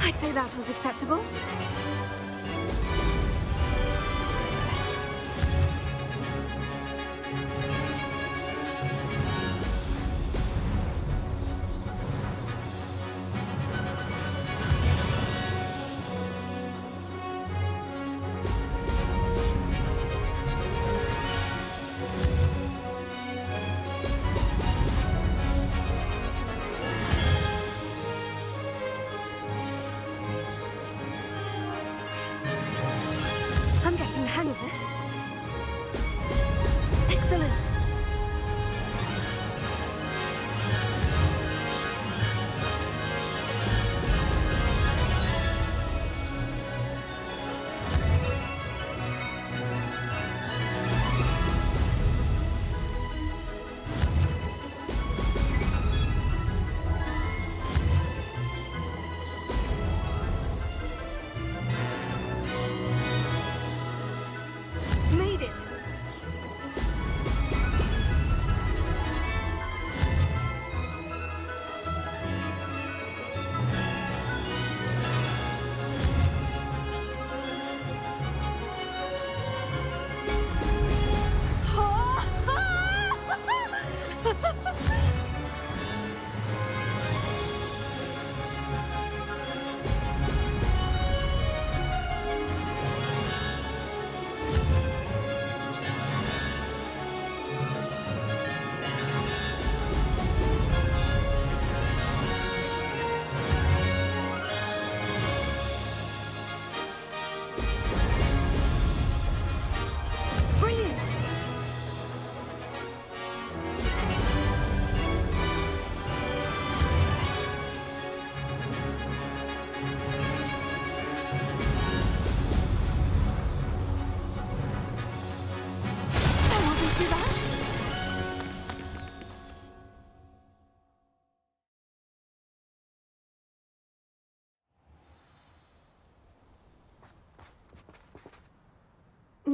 I'd say that was acceptable.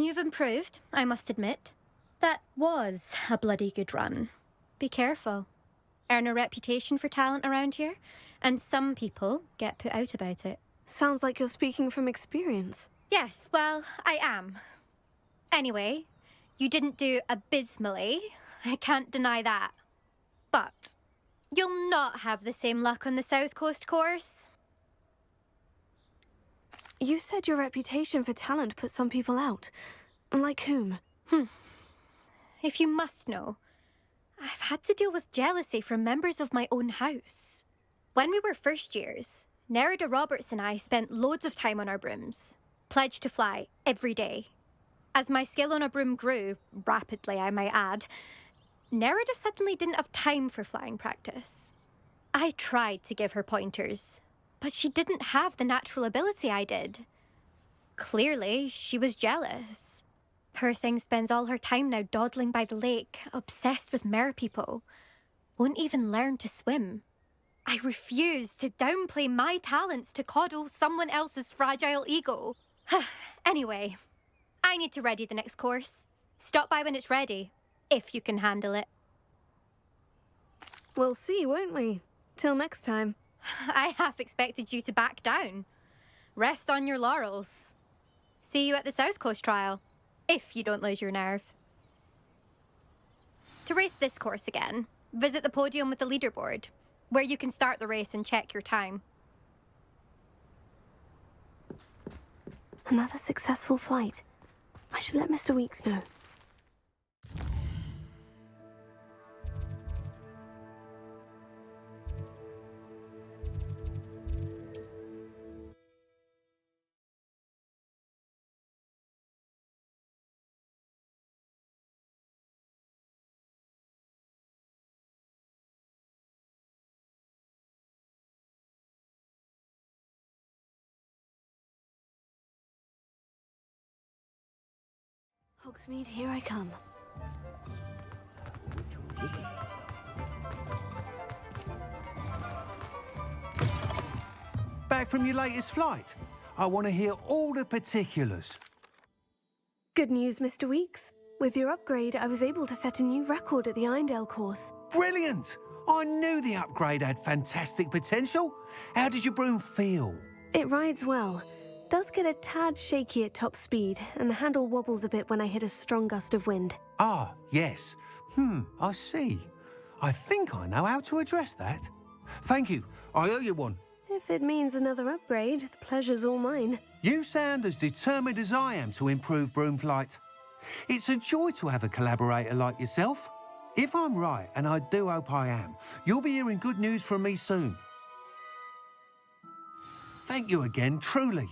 you've improved, I must admit. That was a bloody good run. Be careful. Earn a reputation for talent around here, and some people get put out about it. Sounds like you're speaking from experience. Yes, well, I am. Anyway, you didn't do abysmally. I can't deny that. But you'll not have the same luck on the South Coast course. You said your reputation for talent put some people out. Like whom? If you must know, I've had to deal with jealousy from members of my own house. When we were first years, Nerida Roberts and I spent loads of time on our brooms, pledged to fly every day. As my skill on a broom grew, rapidly I might add, Nerida suddenly didn't have time for flying practice. I tried to give her pointers, but she didn't have the natural ability I did. Clearly, she was jealous. Poor thing spends all her time now dawdling by the lake, obsessed with merpeople. Won't even learn to swim. I refuse to downplay my talents to coddle someone else's fragile ego. Anyway, I need to ready the next course. Stop by when it's ready, if you can handle it. We'll see, won't we? Till next time. I half expected you to back down. Rest on your laurels. See you at the South Coast trial, if you don't lose your nerve. To race this course again, visit the podium with the leaderboard, where you can start the race and check your time. Another successful flight. I should let Mr. Weeks know. Hogsmeade, here I come. Back from your latest flight? I want to hear all the particulars. Good news, Mr. Weeks. With your upgrade, I was able to set a new record at the Irondale course. Brilliant! I knew the upgrade had fantastic potential. How did your broom feel? It rides well. Does get a tad shaky at top speed, and the handle wobbles a bit when I hit a strong gust of wind. Ah, yes. I see. I think I know how to address that. Thank you. I owe you one. If it means another upgrade, the pleasure's all mine. You sound as determined as I am to improve broom flight. It's a joy to have a collaborator like yourself. If I'm right, and I do hope I am, you'll be hearing good news from me soon. Thank you again, truly.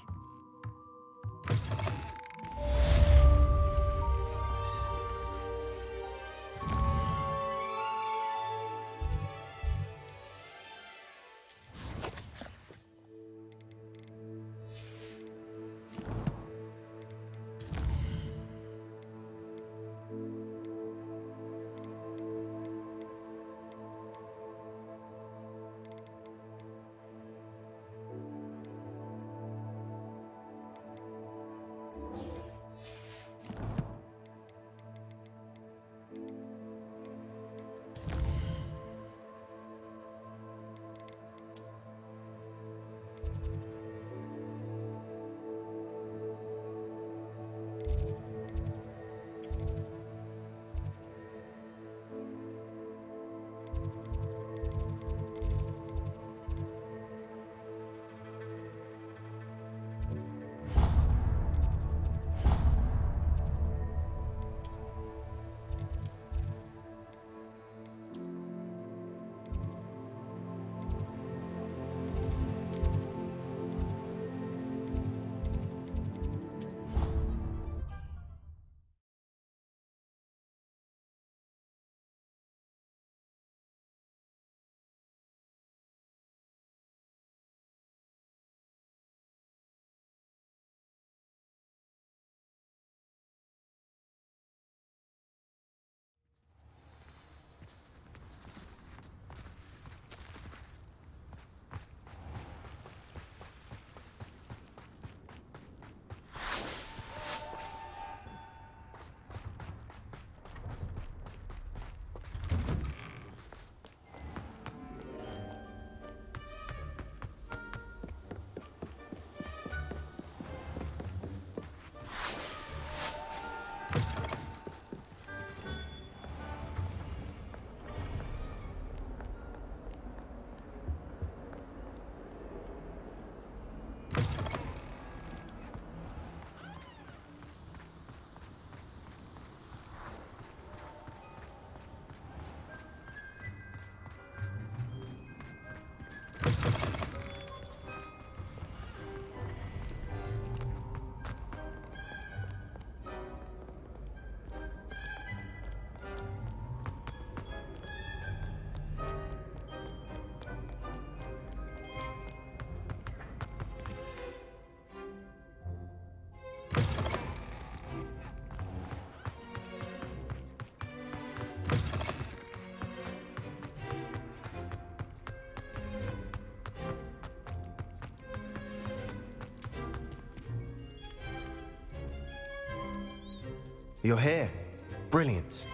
You're here. Brilliant.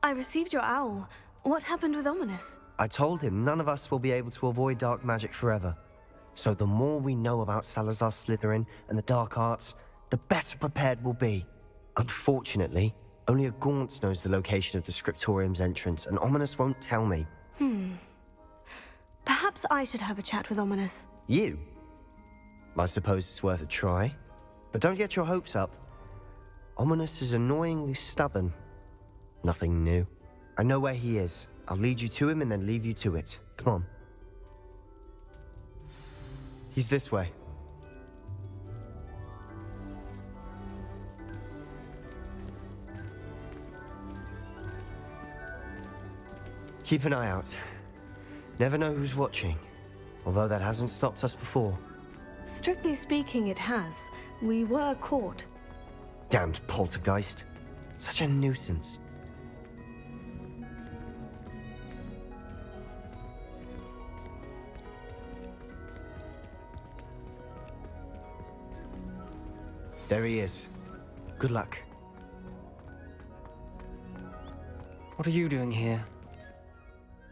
I received your owl. What happened with Ominous? I told him none of us will be able to avoid dark magic forever. So the more we know about Salazar Slytherin and the dark arts, the better prepared we'll be. Unfortunately, only a Gaunt knows the location of the Scriptorium's entrance, and Ominous won't tell me. Perhaps I should have a chat with Ominous. You? I suppose it's worth a try. But don't get your hopes up. Ominous is annoyingly stubborn. Nothing new. I know where he is. I'll lead you to him and then leave you to it. Come on. He's this way. Keep an eye out. Never know who's watching, although that hasn't stopped us before. Strictly speaking, it has. We were caught. Damned poltergeist. Such a nuisance. There he is. Good luck. What are you doing here?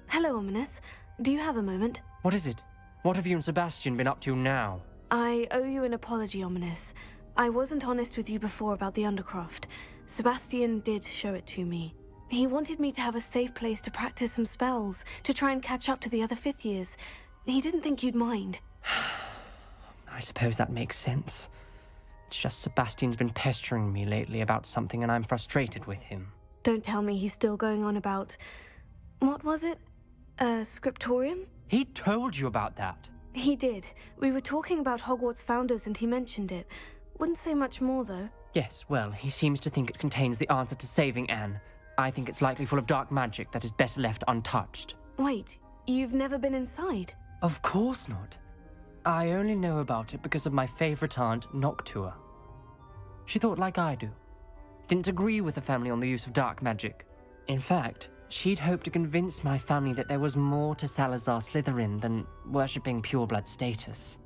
Hello, Ominous. Do you have a moment? What is it? What have you and Sebastian been up to now? I owe you an apology, Ominous. I wasn't honest with you before about the Undercroft. Sebastian did show it to me. He wanted me to have a safe place to practice some spells, to try and catch up to the other fifth years. He didn't think you'd mind. I suppose that makes sense. It's just Sebastian's been pestering me lately about something and I'm frustrated with him. Don't tell me he's still going on about... What was it? Scriptorium? He told you about that? He did. We were talking about Hogwarts founders and he mentioned it. Wouldn't say much more, though. Yes, well, he seems to think it contains the answer to saving Anne. I think it's likely full of dark magic that is better left untouched. Wait, you've never been inside? Of course not. I only know about it because of my favorite aunt, Noctua. She thought like I do. Didn't agree with the family on the use of dark magic. In fact, she'd hoped to convince my family that there was more to Salazar Slytherin than worshipping pureblood status.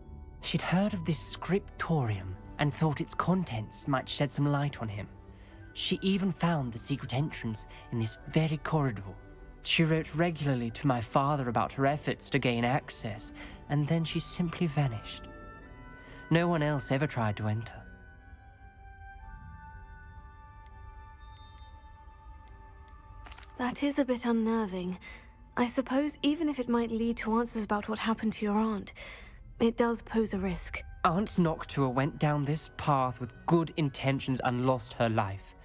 She'd heard of this scriptorium and thought its contents might shed some light on him. She even found the secret entrance in this very corridor. She wrote regularly to my father about her efforts to gain access, and then she simply vanished. No one else ever tried to enter. That is a bit unnerving. I suppose even if it might lead to answers about what happened to your aunt, it does pose a risk. Aunt Noctua went down this path with good intentions and lost her life.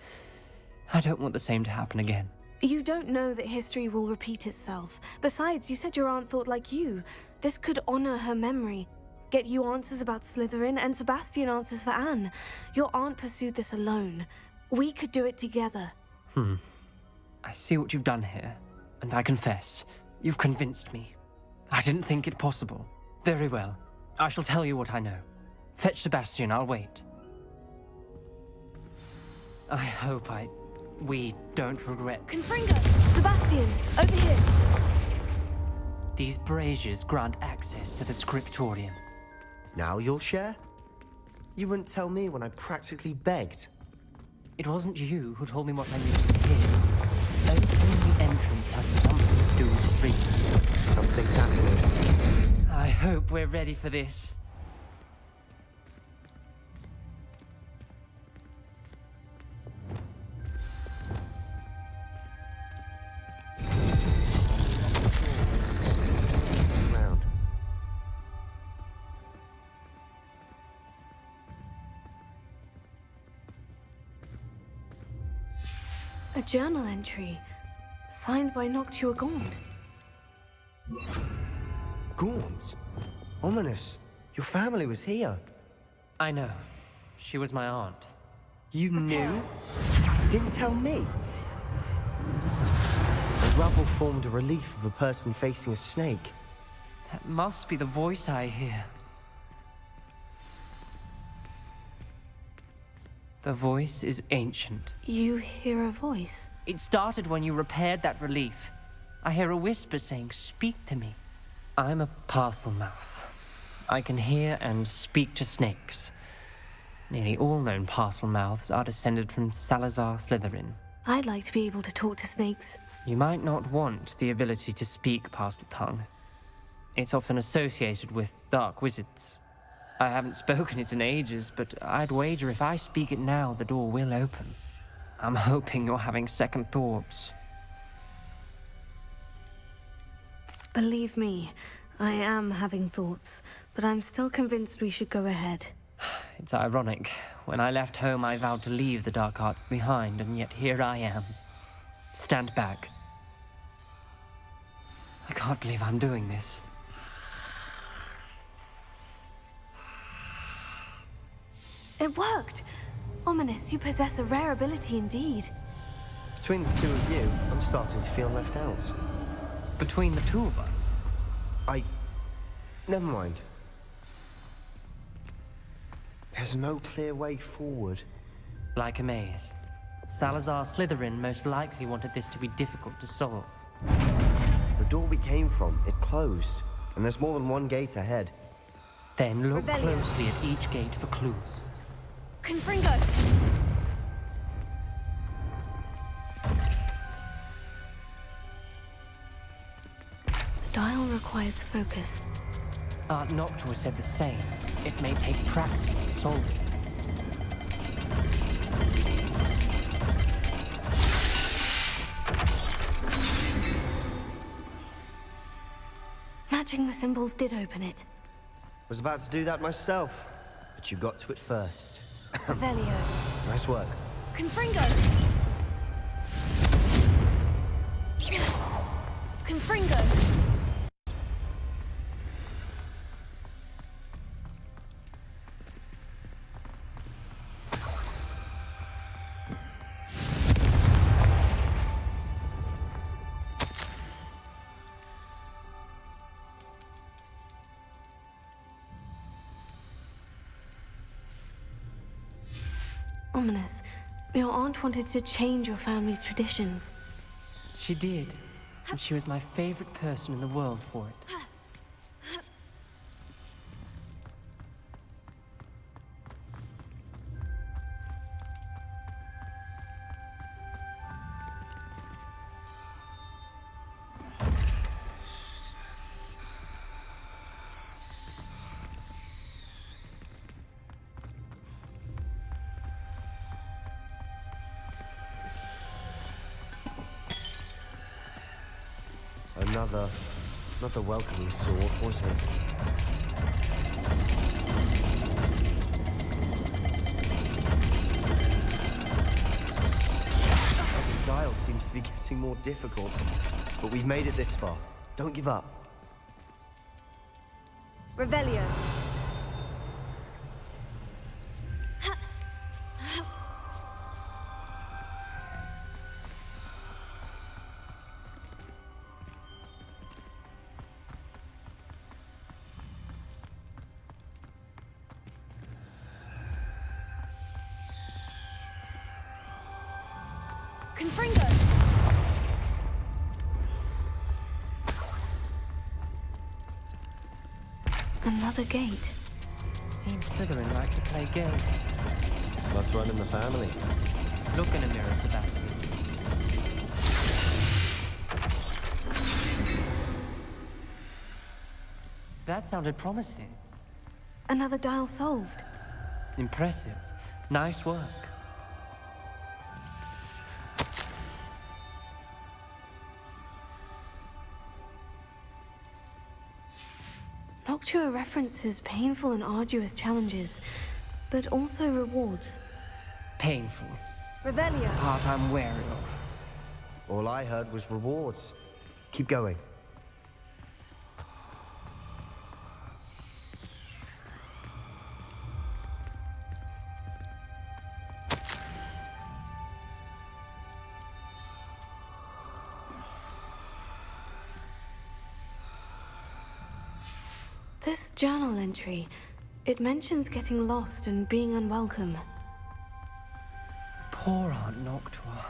I don't want the same to happen again. You don't know that history will repeat itself. Besides, you said your aunt thought like you. This could honor her memory. Get you answers about Slytherin and Sebastian answers for Anne. Your aunt pursued this alone. We could do it together. I see what you've done here, and I confess, you've convinced me. I didn't think it possible. Very well. I shall tell you what I know. Fetch Sebastian, I'll wait. I hope we don't regret... Confringo! Sebastian! Over here! These braziers grant access to the scriptorium. Now you'll share? You wouldn't tell me when I practically begged. It wasn't you who told me what I needed to hear. Opening the entrance has something to do with the dream. Something's happening. I hope we're ready for this. A journal entry, signed by Noctua Gaunt. Gaunt? Ominous. Your family was here. I know. She was my aunt. You knew? Didn't tell me? The rubble formed a relief of a person facing a snake. That must be the voice I hear. The voice is ancient. You hear a voice? It started when you repaired that relief. I hear a whisper saying, "Speak to me." I'm a parcel mouth. I can hear and speak to snakes. Nearly all known parcel mouths are descended from Salazar Slytherin. I'd like to be able to talk to snakes. You might not want the ability to speak parcel tongue. It's often associated with dark wizards. I haven't spoken it in ages, but I'd wager if I speak it now, the door will open. I'm hoping you're having second thoughts. Believe me, I am having thoughts, but I'm still convinced we should go ahead. It's ironic. When I left home, I vowed to leave the dark arts behind, and yet here I am. Stand back. I can't believe I'm doing this. It worked! Ominous, you possess a rare ability indeed. Between the two of you, I'm starting to feel left out. Between the two of us? Never mind. There's no clear way forward. Like a maze. Salazar Slytherin most likely wanted this to be difficult to solve. The door we came from, it closed, and there's more than one gate ahead. Then look Revelio. closely at each gate for clues. Confringo! The dial requires focus. Aunt Noctua said the same. It may take practice to solve it. Matching the symbols did open it. Was about to do that myself, but you got to it first. Revelio. Nice work. Confringo! Confringo! Ominous. Your aunt wanted to change your family's traditions. She did. And she was my favorite person in the world for it. Another welcoming sword, wasn't it? The dial seems to be getting more difficult, but we've made it this far. Don't give up. Revelio. Confringo! Another gate. Seems Slytherin like to play games. Must run in the family. Look in a mirror, Sebastian. That sounded promising. Another dial solved. Impressive. Nice work. Noctua references painful and arduous challenges, but also rewards. Painful. Revelio. The part I'm wary of. All I heard was rewards. Keep going. This journal entry, it mentions getting lost and being unwelcome. Poor Aunt Noctua.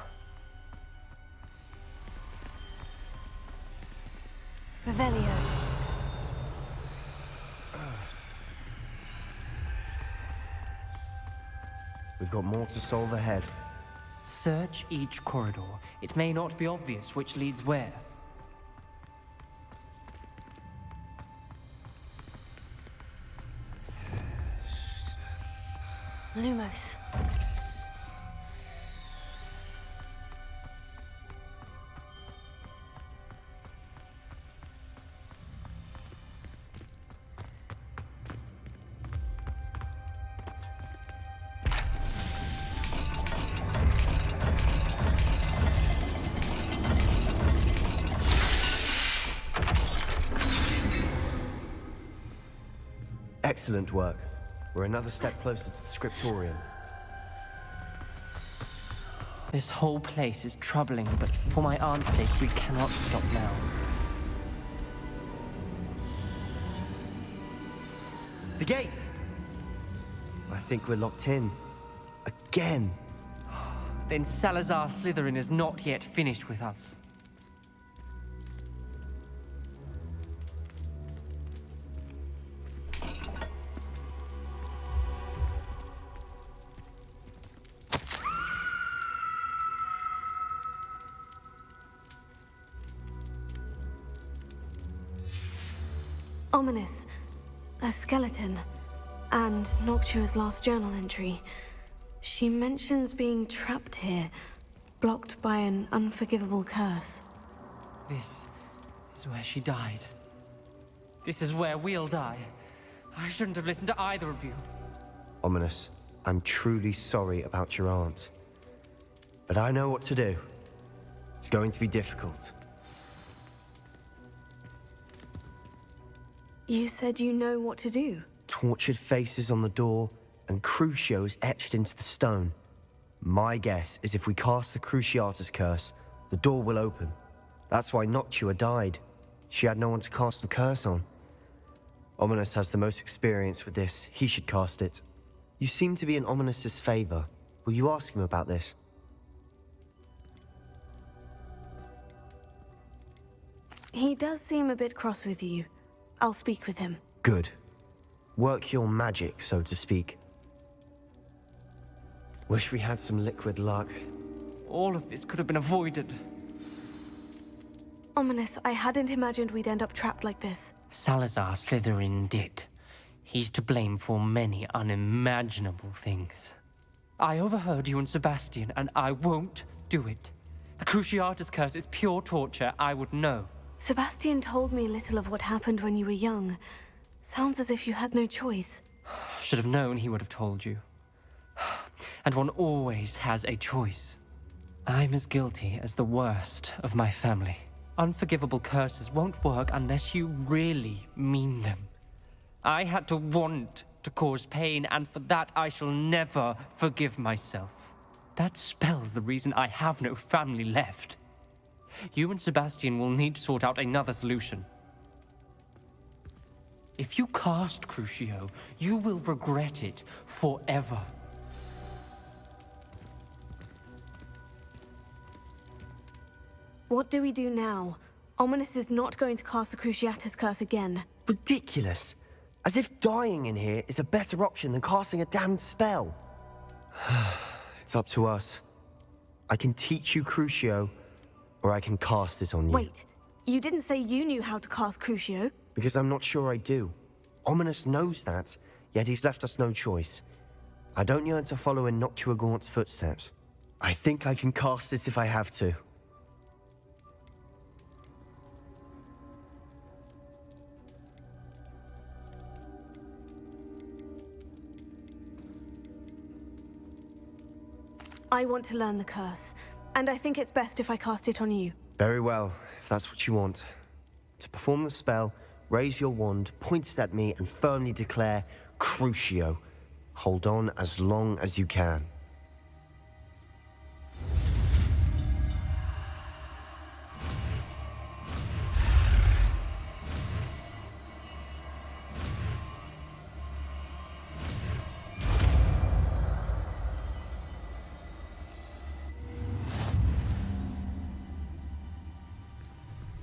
Revelio. We've got more to solve ahead. Search each corridor. It may not be obvious which leads where. Lumos. Excellent work. We're another step closer to the scriptorium. This whole place is troubling, but for my aunt's sake, we cannot stop now. The gate! I think we're locked in. Again. Then Salazar Slytherin is not yet finished with us. Ominous. A skeleton. And Noctua's last journal entry. She mentions being trapped here, blocked by an unforgivable curse. This is where she died. This is where we'll die. I shouldn't have listened to either of you. Ominous, I'm truly sorry about your aunt. But I know what to do. It's going to be difficult. You said you know what to do. Tortured faces on the door, and Crucios etched into the stone. My guess is if we cast the Cruciatus curse, the door will open. That's why Noctua died. She had no one to cast the curse on. Ominous has the most experience with this. He should cast it. You seem to be in Ominous's favor. Will you ask him about this? He does seem a bit cross with you. I'll speak with him. Good. Work your magic, so to speak. Wish we had some liquid luck. All of this could have been avoided. Ominous, I hadn't imagined we'd end up trapped like this. Salazar Slytherin did. He's to blame for many unimaginable things. I overheard you and Sebastian, and I won't do it. The Cruciatus curse is pure torture. I would know. Sebastian told me little of what happened when you were young. Sounds as if you had no choice. Should have known he would have told you. And one always has a choice. I'm as guilty as the worst of my family. Unforgivable curses won't work unless you really mean them. I had to want to cause pain, and for that I shall never forgive myself. That spell's the reason I have no family left. You and Sebastian will need to sort out another solution. If you cast Crucio, you will regret it forever. What do we do now? Ominous is not going to cast the Cruciatus curse again. Ridiculous! As if dying in here is a better option than casting a damned spell. It's up to us. I can teach you Crucio, or I can cast it on you. Wait, you didn't say you knew how to cast Crucio? Because I'm not sure I do. Ominous knows that, yet he's left us no choice. I don't yearn to follow in Noctua Gaunt's footsteps. I think I can cast it if I have to. I want to learn the curse, and I think it's best if I cast it on you. Very well, if that's what you want. To perform the spell, raise your wand, point it at me, and firmly declare, Crucio. Hold on as long as you can.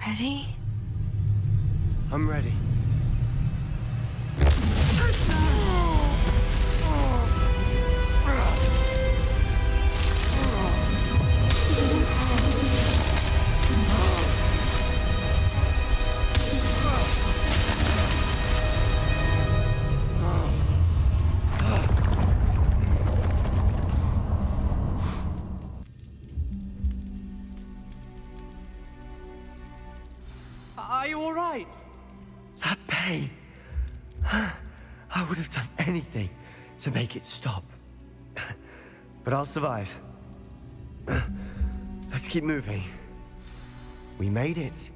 Ready? I'm ready. Are you all right? That pain. I would have done anything to make it stop. But I'll survive. Let's keep moving. We made it.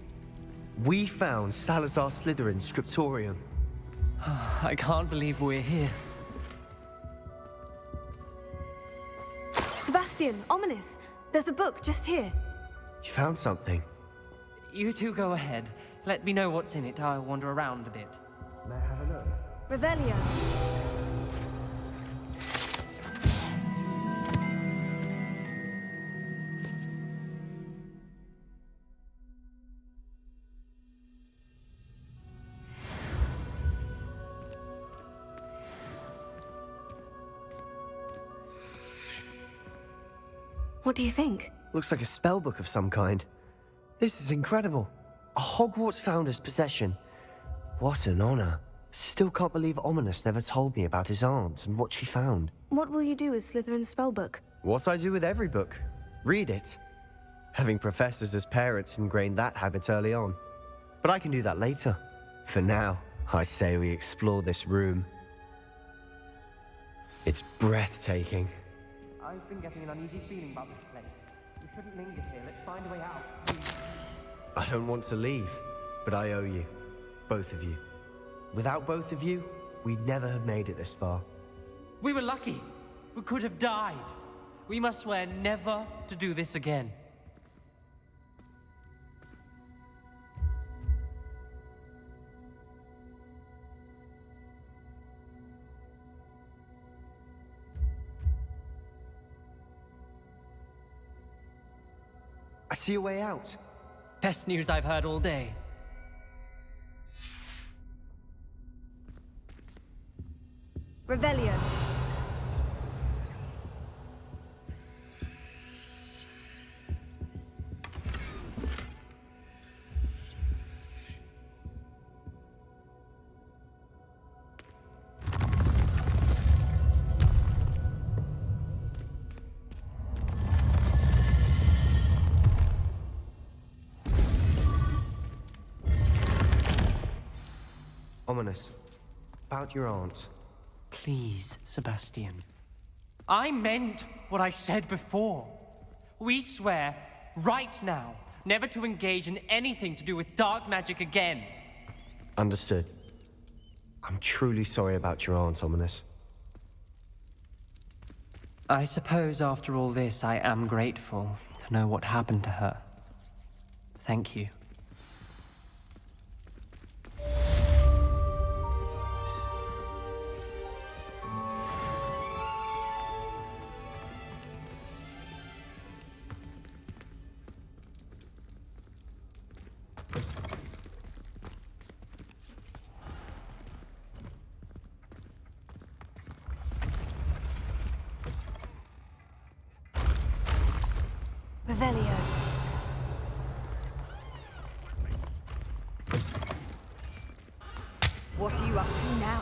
We found Salazar Slytherin's scriptorium. I can't believe we're here. Sebastian, ominous. There's a book just here. You found something? You two go ahead. Let me know what's in it. I'll wander around a bit. May I have a look? Revelio. What do you think? Looks like a spellbook of some kind. This is incredible. A Hogwarts founder's possession. What an honor. Still can't believe Ominous never told me about his aunt and what she found. What will you do with Slytherin's spellbook? What I do with every book. Read it. Having professors as parents ingrained that habit early on. But I can do that later. For now, I say we explore this room. It's breathtaking. I've been getting an uneasy feeling about this place. We shouldn't linger here. Let's find a way out, please. I don't want to leave, but I owe you. Both of you. Without both of you, we'd never have made it this far. We were lucky. We could have died. We must swear never to do this again. I see a way out. Best news I've heard all day. Revelio. Ominous. About your aunt. Please, Sebastian. I meant what I said before. We swear, right now, never to engage in anything to do with dark magic again. Understood. I'm truly sorry about your aunt, Ominous. I suppose after all this, I am grateful to know what happened to her. Thank you. Revelio. What are you up to now?